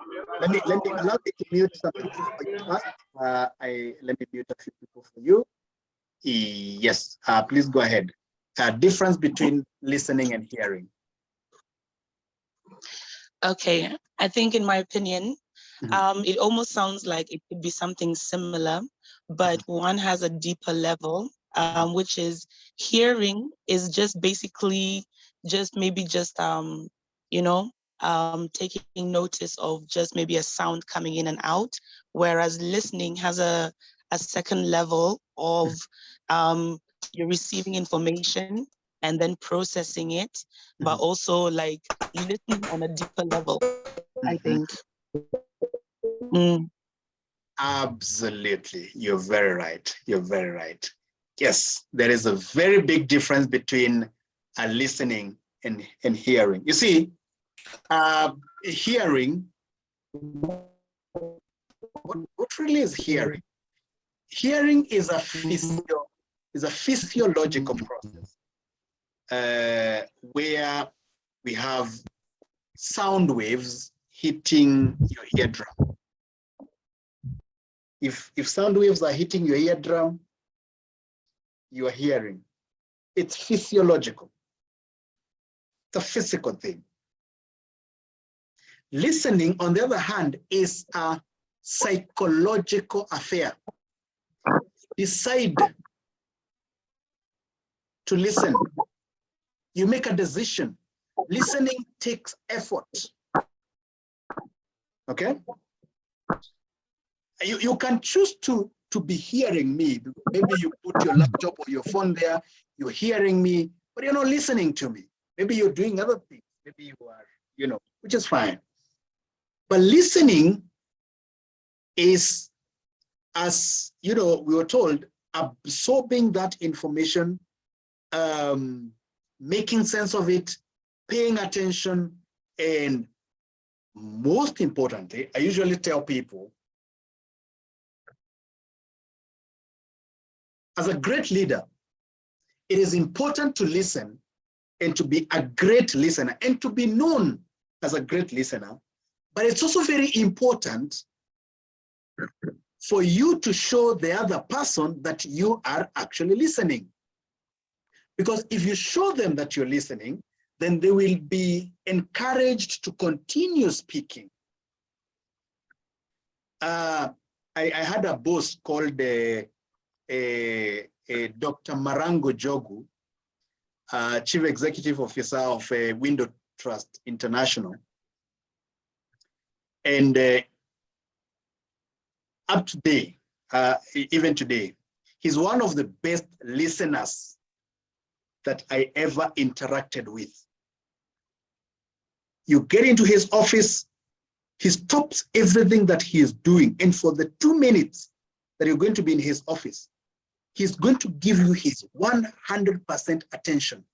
Let me allow me to mute some people for you first. Let me mute a few people for you. Yes, please go ahead. Difference between listening and hearing. Okay, I think in my opinion, it almost sounds like it could be something similar, but one has a deeper level, which is hearing is just basically taking notice of just maybe a sound coming in and out, whereas listening has a second level of you're receiving information and then processing it, but also like listening on a deeper level, I think. Absolutely. You're very right. You're very right. Yes, there is a very big difference between listening and hearing. You see, hearing, What really is hearing? Hearing is a physiological process where we have sound waves hitting your eardrum. If sound waves are hitting your eardrum, you are hearing. It's physiological. It's a physical thing. Listening, on the other hand, is a psychological affair. Decide to listen. You make a decision. Listening takes effort. Okay? You can choose to be hearing me. Maybe you put your laptop or your phone there, you're hearing me, but you're not listening to me. Maybe you're doing other things. Maybe you are, which is fine. But listening is, as we were told, absorbing that information, making sense of it, paying attention, and most importantly, I usually tell people, as a great leader, it is important to listen and to be a great listener and to be known as a great listener. But it's also very important for you to show the other person that you are actually listening. Because if you show them that you're listening, then they will be encouraged to continue speaking. I had a boss called Dr. Marango Jogu, Chief Executive Officer of Window Trust International. And up to date, even today, he's one of the best listeners that I ever interacted with. You get into his office, he stops everything that he is doing. And for the 2 minutes that you're going to be in his office, he's going to give you his 100% attention.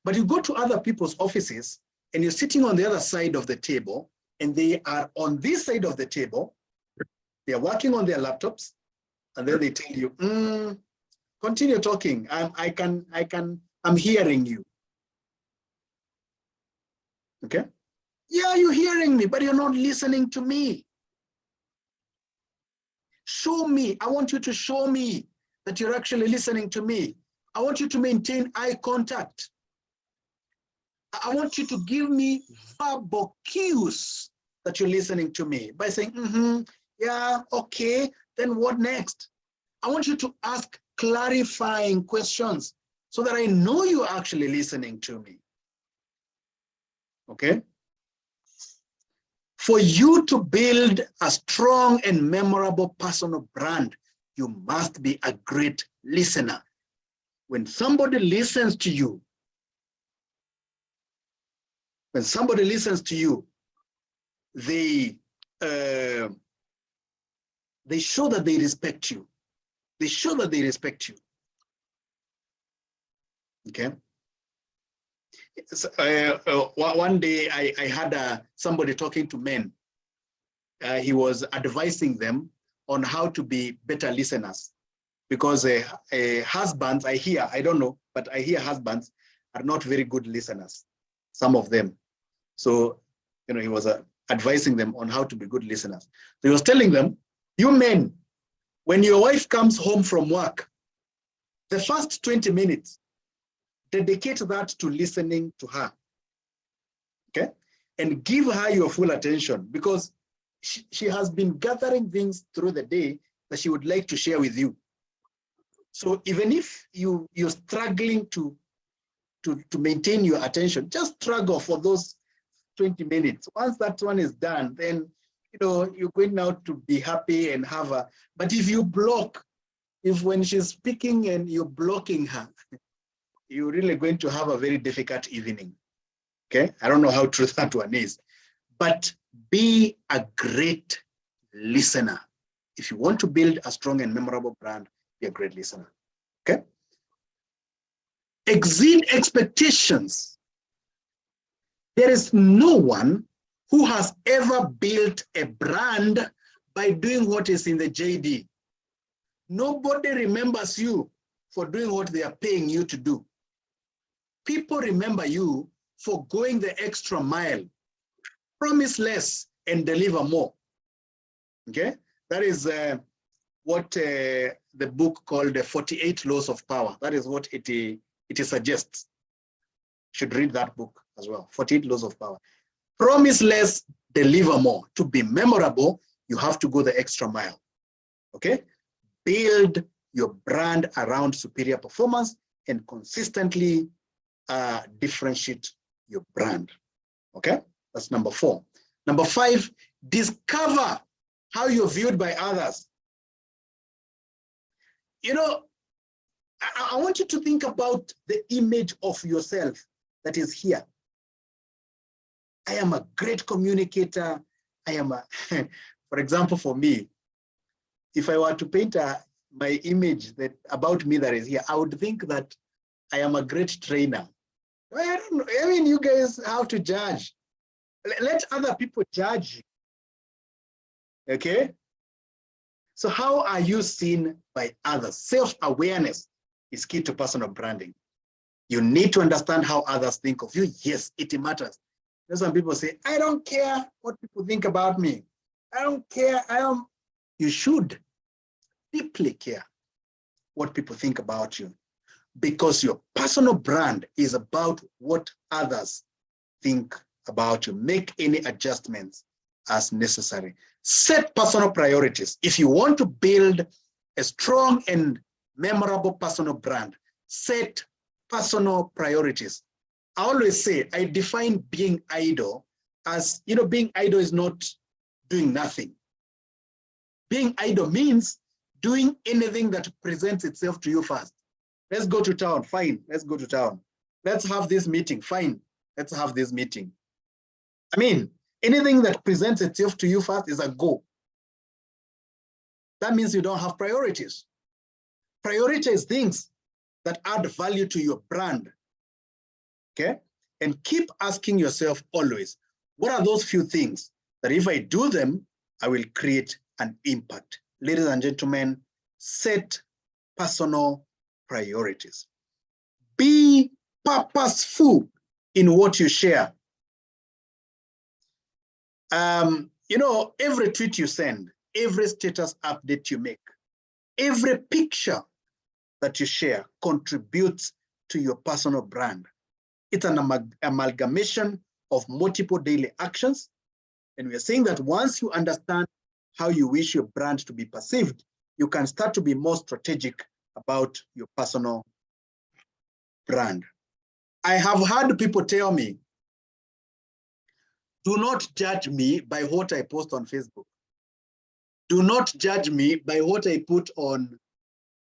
But you go to other people's offices and you're sitting on the other side of the table and they are on this side of the table, they're working on their laptops, and then they tell you, continue talking, I'm hearing you. Okay? Yeah, you're hearing me, but you're not listening to me. Show me. I want you to show me that you're actually listening to me. I want you to maintain eye contact. I want you to give me verbal cues that you're listening to me by saying, yeah, okay, then what next? I want you to ask clarifying questions so that I know you're actually listening to me. Okay? For you to build a strong and memorable personal brand, you must be a great listener. When somebody listens to you, they show that they respect you. They show that they respect you. Okay. So, one day I had somebody talking to men. He was advising them on how to be better listeners, because husbands, I don't know, but I hear husbands are not very good listeners, some of them. So, he was advising them on how to be good listeners. So he was telling them, you men, when your wife comes home from work, the first 20 minutes, dedicate that to listening to her, okay? And give her your full attention, because she has been gathering things through the day that she would like to share with you. So even if you're struggling to maintain your attention, just struggle for those 20 minutes. Once that one is done, then you're going now to be happy and have a, but if you block, if when she's speaking and you're blocking her, you're really going to have a very difficult evening. Okay, I don't know how true that one is, but be a great listener. If you want to build a strong and memorable brand, be a great listener. Okay, exceed expectations. There is no one who has ever built a brand by doing what is in the JD. Nobody remembers you for doing what they are paying you to do. People remember you for going the extra mile, promise less and deliver more. Okay, that is what the book called the 48 Laws of Power. That is what it suggests. You should read that book as well, 48 Laws of Power. Promise less, deliver more. To be memorable, you have to go the extra mile. Okay, build your brand around superior performance and consistently differentiate your brand. Okay, that's number 4. Number 5, discover how you're viewed by others. You know, I want you to think about the image of yourself that is here. I am a great communicator. I am a, for example, for me, if I were to paint my image that about me that is here, I would think that I am a great trainer. I don't know. I mean, you guys have to judge. Let other people judge you. Okay? So how are you seen by others? Self-awareness is key to personal branding. You need to understand how others think of you. Yes, it matters. There's some people say, I don't care what people think about me. I don't care. You should deeply care what people think about you, because your personal brand is about what others think about you. Make any adjustments as necessary. Set personal priorities. If you want to build a strong and memorable personal brand, set personal priorities. I always say, I define being idle as, being idle is not doing nothing. Being idle means doing anything that presents itself to you first. Let's go to town, fine, let's go to town. Let's have this meeting, fine, let's have this meeting. I mean, anything that presents itself to you first is a go. That means you don't have priorities. Prioritize things that add value to your brand, okay? And keep asking yourself always, what are those few things that if I do them, I will create an impact? Ladies and gentlemen, set personal priorities. Be purposeful in what you share. Every tweet you send, every status update you make, every picture that you share contributes to your personal brand. It's an amalgamation of multiple daily actions. And we're saying that once you understand how you wish your brand to be perceived, you can start to be more strategic about your personal brand. I have had people tell me, do not judge me by what I post on Facebook. Do not judge me by what I put on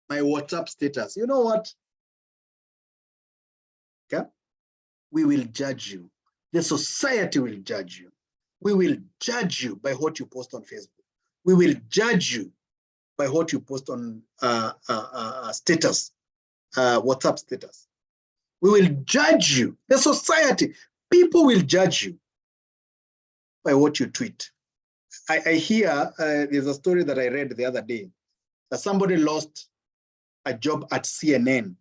my WhatsApp status. You know what? Okay? We will judge you. The society will judge you. We will judge you by what you post on Facebook. We will judge you by what you post on status, WhatsApp status. We will judge you. The society, people will judge you by what you tweet. I hear there's a story that I read the other day that somebody lost a job at CNN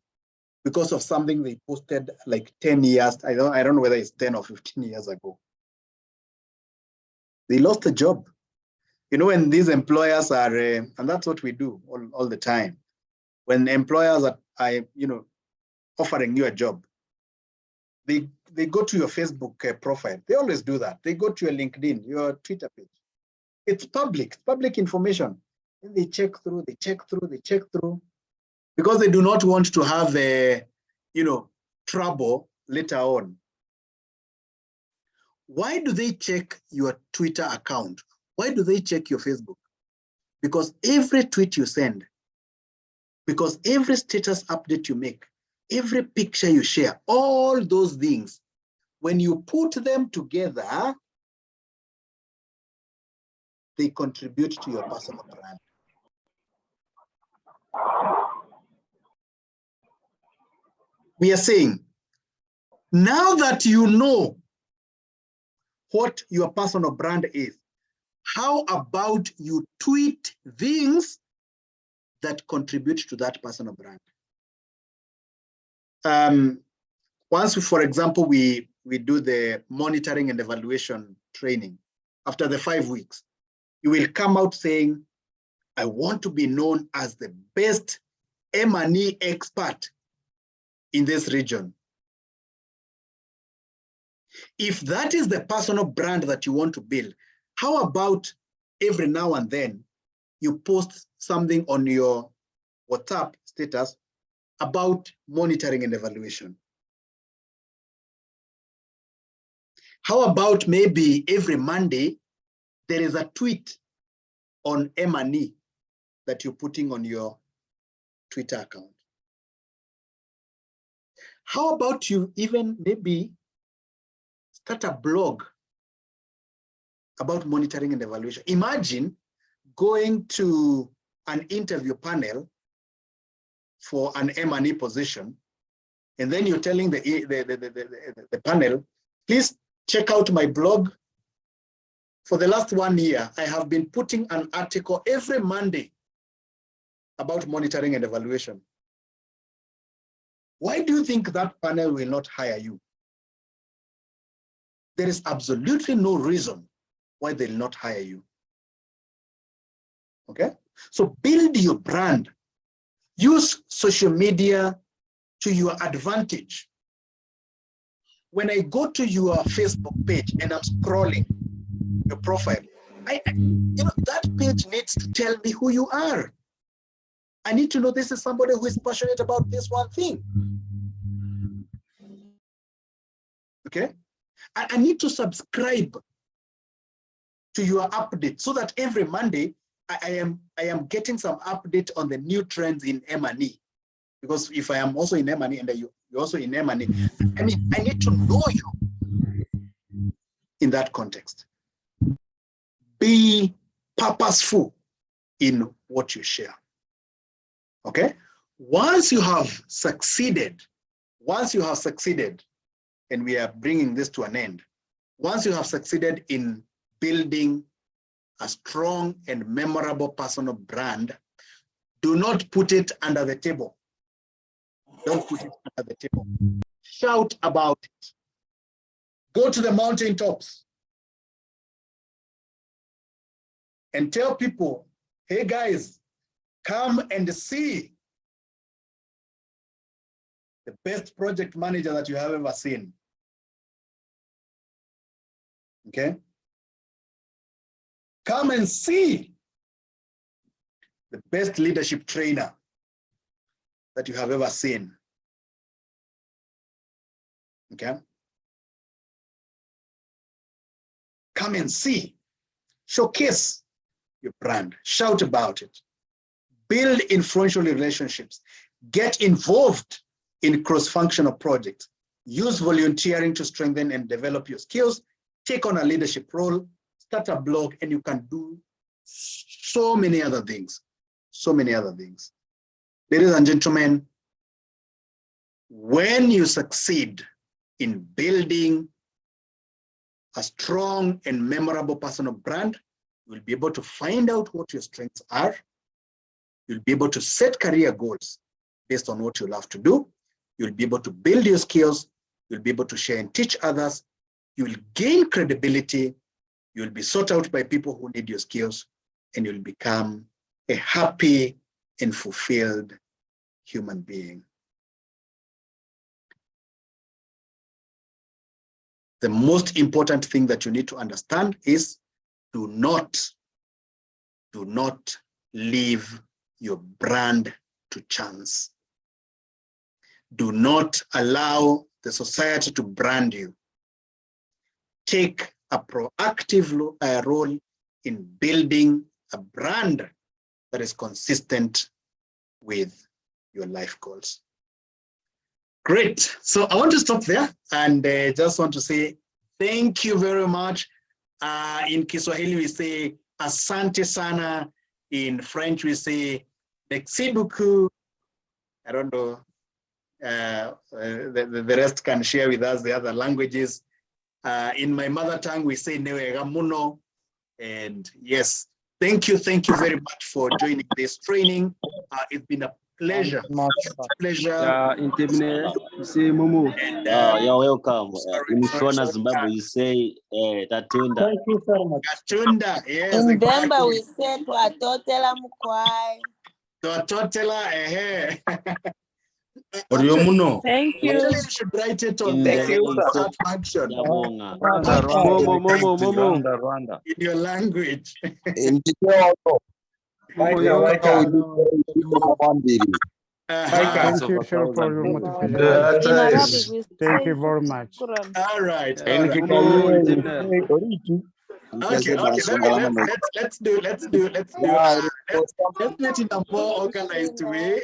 because of something they posted like 10 years. I don't know whether it's 10 or 15 years ago. They lost a job. When these employers are, and that's what we do all the time. When employers are offering you a job, they go to your Facebook profile. They always do that. They go to your LinkedIn, your Twitter page. It's public information. And they check through, because they do not want to have trouble later on. Why do they check your Twitter account? Why do they check your Facebook? Because every tweet you send, because every status update you make, every picture you share, all those things, when you put them together, they contribute to your personal brand. We are saying, now that you know what your personal brand is, how about you tweet things that contribute to that personal brand? Once, for example, we do the monitoring and evaluation training, after the 5 weeks, you will come out saying, I want to be known as the best M&E expert in this region. If that is the personal brand that you want to build, how about every now and then you post something on your WhatsApp status about monitoring and evaluation? How about maybe every Monday, there is a tweet on M&E that you're putting on your Twitter account? How about you even maybe start a blog about monitoring and evaluation? Imagine going to an interview panel for an M&E position, and then you're telling the panel, please check out my blog. For the last 1 year, I have been putting an article every Monday about monitoring and evaluation. Why do you think that panel will not hire you? There is absolutely no reason why they'll not hire you. Okay? So build your brand. Use social media to your advantage. When I go to your Facebook page and I'm scrolling your profile, that page needs to tell me who you are. I need to know this is somebody who is passionate about this one thing. Okay? I need to subscribe to your update so that every Monday I am getting some update on the new trends in M&E. Because if I am also in M&E and you're also in M&E, I mean, I need to know you in that context. Be purposeful in what you share. Okay? Once you have succeeded, and we are bringing this to an end, once you have succeeded in building a strong and memorable personal brand, do not put it under the table. Don't put it under the table. Shout about it. Go to the mountaintops and tell people, hey guys, come and see the best project manager that you have ever seen. Okay? Come and see the best leadership trainer that you have ever seen. Okay? Come and see. Showcase your brand. Shout about it. Build influential relationships. Get involved in cross-functional projects. Use volunteering to strengthen and develop your skills. Take on a leadership role. Start a blog, and you can do so many other things. So many other things. Ladies and gentlemen, when you succeed in building a strong and memorable personal brand, you'll be able to find out what your strengths are. You'll be able to set career goals based on what you love to do. You'll be able to build your skills. You'll be able to share and teach others. You'll gain credibility. You'll be sought out by people who need your skills, and you'll become a happy and fulfilled human being. The most important thing that you need to understand is do not leave your brand to chance. Do not allow the society to brand you. Take a proactive role in building a brand that is consistent with your life goals. Great. So I want to stop there and just want to say thank you very much. In Kiswahili, we say asante sana. In French, we say merci beaucoup. I don't know. The rest can share with us the other languages. In my mother tongue, we say Newega muno. And yes, thank you very much for joining this training. It's been a pleasure. Pleasure. In Tebne, you say Momo. And, You're welcome. In Shona, sorry. Zimbabwe, you say Tatunda. Thank you very much. Gatunda, yes, In exactly. Bemba, we said Twatotela Mukwai. Totela, Oriomuno. Thank Actually, you should write it on In the the chat function Yabonga. Rwanda. in your language. In Chicago, Thank we you. Uh-huh. Thank you, sir, for your motivation. In Arabic, we Thank say you very much. Shukran. All right. Momo in Tebne. Okay. Let's do it in a more organized way.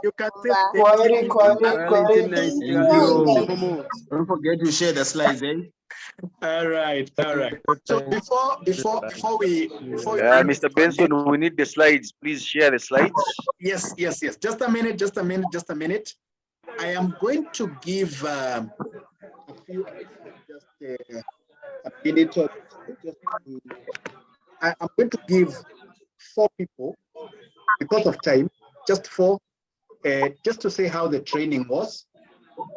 You can say Momo. Don't forget to share the slides, eh? all right. So before we Mr. Benson, we need the slides. Please share the slides. Yes. Just a minute. I am going to give a minute of I'm going to give 4 people because of time, just 4, just to say how the training was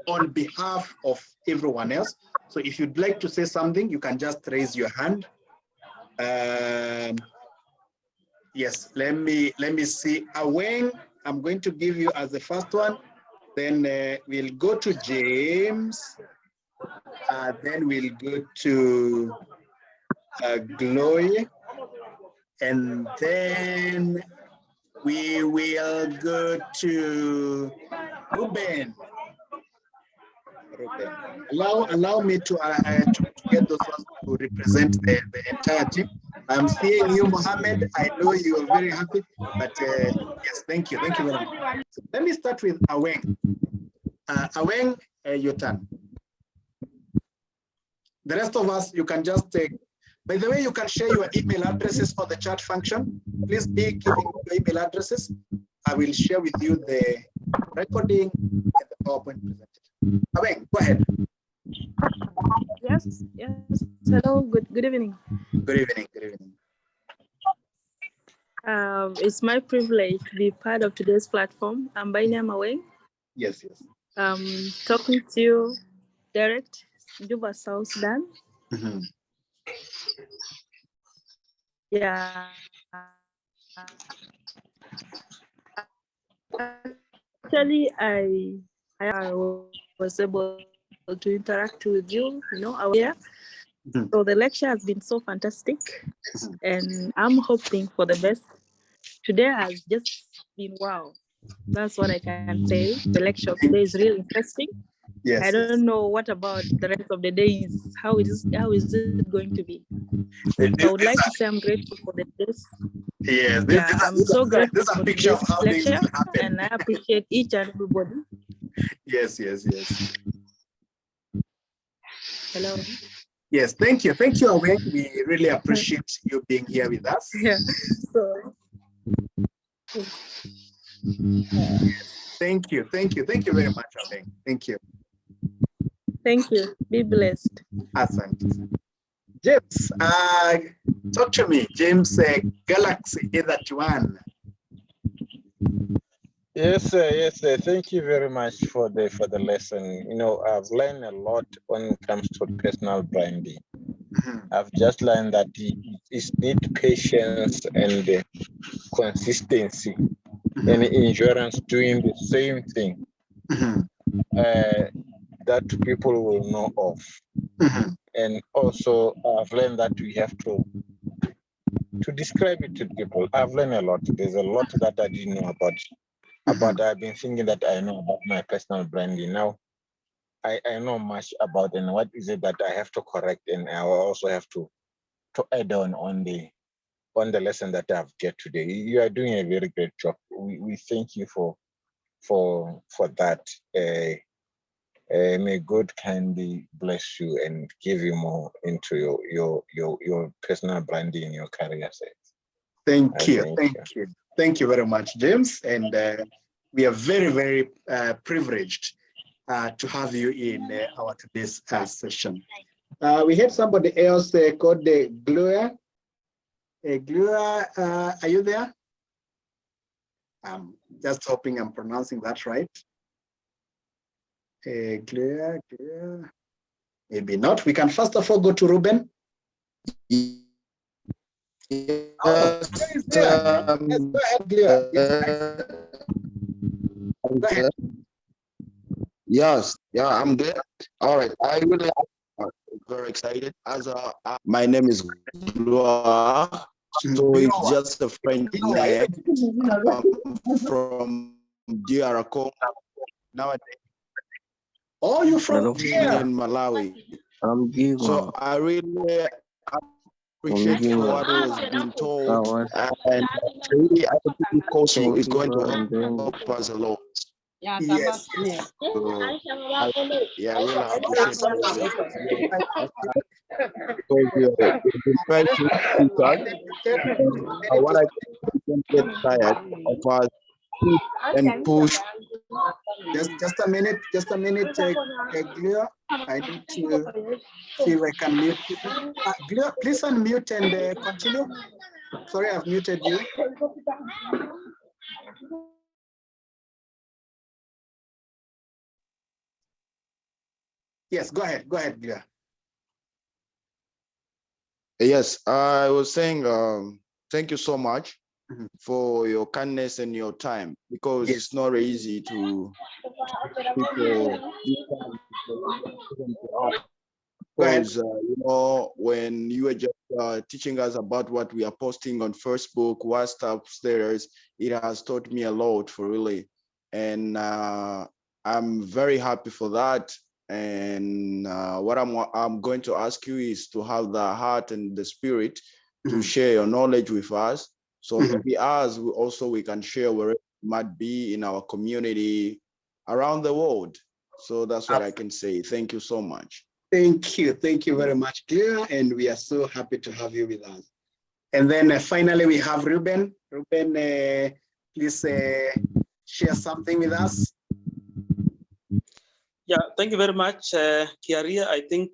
on behalf of everyone else. So if you'd like to say something, you can just raise your hand. Yes, let me see. Aweng, I'm going to give you as the first one. Then we'll go to James. Then we'll go to Glory. And then we will go to Ruben. Allow me to get those ones to represent the entire team. I'm seeing you, Mohammed. I know you are very happy, but yes, thank you very much. So let me start with Aweng. Aweng, your turn. The rest of us, you can just take. By the way, you can share your email addresses for the chat function. Please be giving your email addresses. I will share with you the recording and the PowerPoint presentation. Aweng, go ahead. Yes. Hello, good evening. Good evening. It's my privilege to be part of today's platform. I'm Baina Aweng. Yes. Talking to you direct Juba, South Sudan. Mm-hmm. Yeah. Actually, I was able to interact with you, out here. Mm-hmm. So the lecture has been so fantastic, and I'm hoping for the best. Today has just been wow. That's what I can say. The lecture today is really interesting. Yes. I don't know what about the rest of the days. How is it going to be? I would like to say I'm grateful for this. Yes. I'm so grateful this is a for picture of this how things lecture, will happen. and I appreciate each and everybody. Yes. Hello. Yes, thank you, Aweng. We really appreciate you being here with us. Yeah. So. Thank you very much, Aweng. Thank you. Thank you. Be blessed. Asante. James, talk to me. James, Galaxy A31. Yes, sir. Thank you very much for the lesson. I've learned a lot when it comes to personal branding. Mm-hmm. I've just learned that it needs patience and consistency and endurance doing the same thing that people will know of. And also, I've learned that we have to describe it to people. I've learned a lot. There's a lot that I didn't know about. I've been thinking that I know about my personal branding. Now I know much about and what is it that I have to correct, and I will also have to add on the lesson that I've get today. You are doing a very great job. We thank you for that. May God kindly bless you and give you more into your personal branding in your career. Thank you very much, James. And we are very, very privileged to have you in our today's session. We had somebody else called Gloria. Gloria, are you there? I'm just hoping I'm pronouncing that right. Gloria, maybe not. We can first of all go to Ruben. Oh, yes, go ahead, Gloria. Go ahead. Yes, yeah, I'm good. All right, I really very excited. My name is Gloire, so it's just a French name from DR Congo. Nowadays, oh, you're from here in Malawi. So I really appreciate what was being told, and really I think this course is going to help us a lot. Yes. Yeah, I really appreciate it. What I don't get tired of us and push. Just a minute, Glio. I need to see if I can mute you. Glio, please unmute and continue. Sorry, I've muted you. Yes, go ahead, Glio. Yes, I was saying thank you so much for your kindness and your time, because it's not easy to people. Because you know, when you were just teaching us about what we are posting on Facebook, WhatsApp status, it has taught me a lot, for really, and I'm very happy for that. And what I'm going to ask you is to have the heart and the spirit to share your knowledge with us. So maybe us we can share wherever it might be in our community around the world. So that's what I can say. Thank you so much. Thank you very much, Glio, and we are so happy to have you with us. And then finally we have Ruben. Ruben, please share something with us. Yeah, thank you very much, Kiaria. I think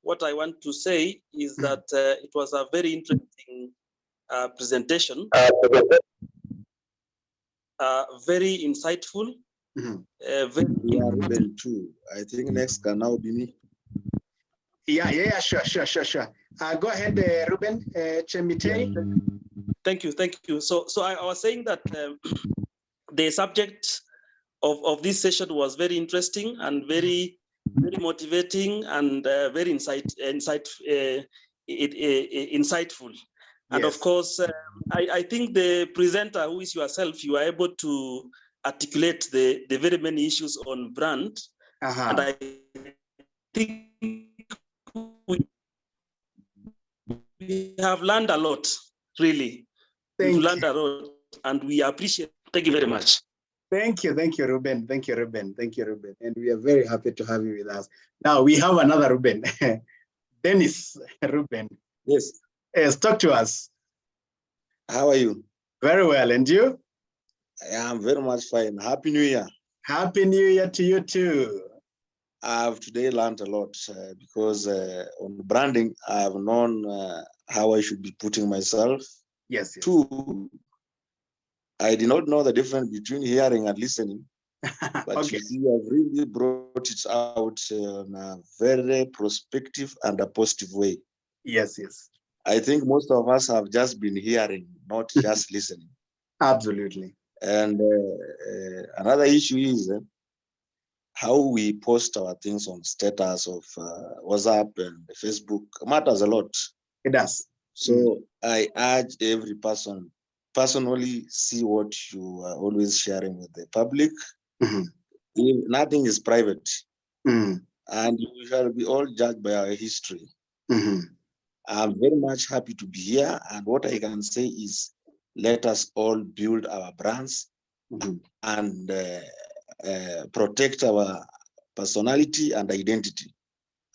what I want to say is that it was a very interesting presentation, very insightful. Ruben too. I think next can now be me. Yeah, sure. Go ahead, Ruben Chemitei. Thank you. So I was saying that the subject of this session was very interesting and very motivating and very insightful. And of course, I think the presenter, who is yourself, you are able to articulate the very many issues on brand. And I think we have learned a lot, really. We've learned a lot, and we appreciate. Thank you very much. Thank you, Ruben. And we are very happy to have you with us. Now we have another Ruben, Dennis Ruben. Yes. Yes, talk to us. How are you? Very well, and you? I am very much fine. Happy New Year. Happy New Year to you too. I've today learned a lot because on branding, I have known how I should be putting myself. Yes. Two, I did not know the difference between hearing and listening, but you see, I've really brought it out in a very prospective and a positive way. Yes. I think most of us have just been hearing, not just listening. Absolutely. And another issue is how we post our things on status of WhatsApp and Facebook matters a lot. It does. So I urge every person personally see what you are always sharing with the public. Nothing is private. And we shall be all judged by our history. I'm very much happy to be here. And what I can say is, let us all build our brands and protect our personality and identity.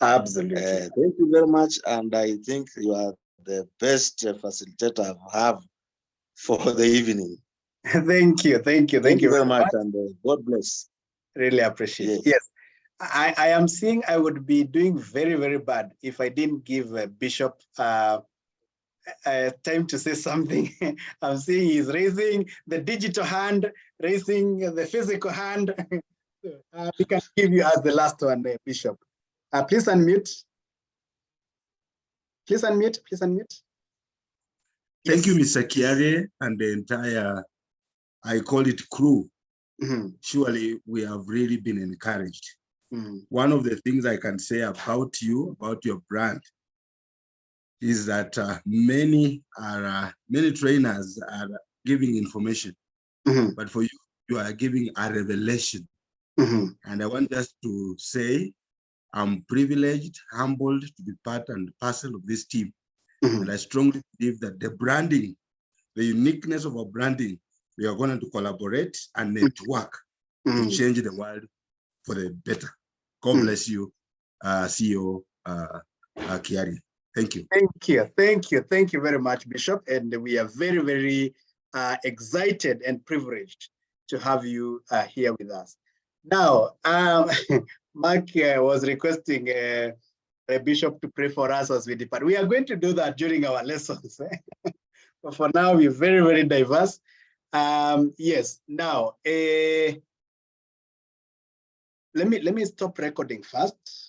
Absolutely. Thank you very much. And I think you are the best facilitator I have for the evening. Thank you very much. And God bless. Really appreciate it. Yes. I am seeing I would be doing very, very bad if I didn't give Bishop time to say something. I'm seeing he's raising the digital hand, raising the physical hand. We can give you as the last one, Bishop. Please unmute. Please unmute. Please unmute. Thank you, Mr. Kiare, and the entire, I call it crew. Surely we have really been encouraged. One of the things I can say about you, about your brand, is that many trainers are giving information, but for you, you are giving a revelation. And I want just to say, I'm privileged, humbled to be part and parcel of this team. And I strongly believe that the branding, the uniqueness of our branding, we are going to collaborate and network to change the world for the better. God bless you, CEO Kiari. Thank you. Thank you. Thank you. Thank you very much, Bishop. And we are very, very excited and privileged to have you here with us. Now, Mark was requesting a Bishop to pray for us as we depart. We are going to do that during our lessons. But for now, we're very, very diverse. Yes. Now, let me stop recording first.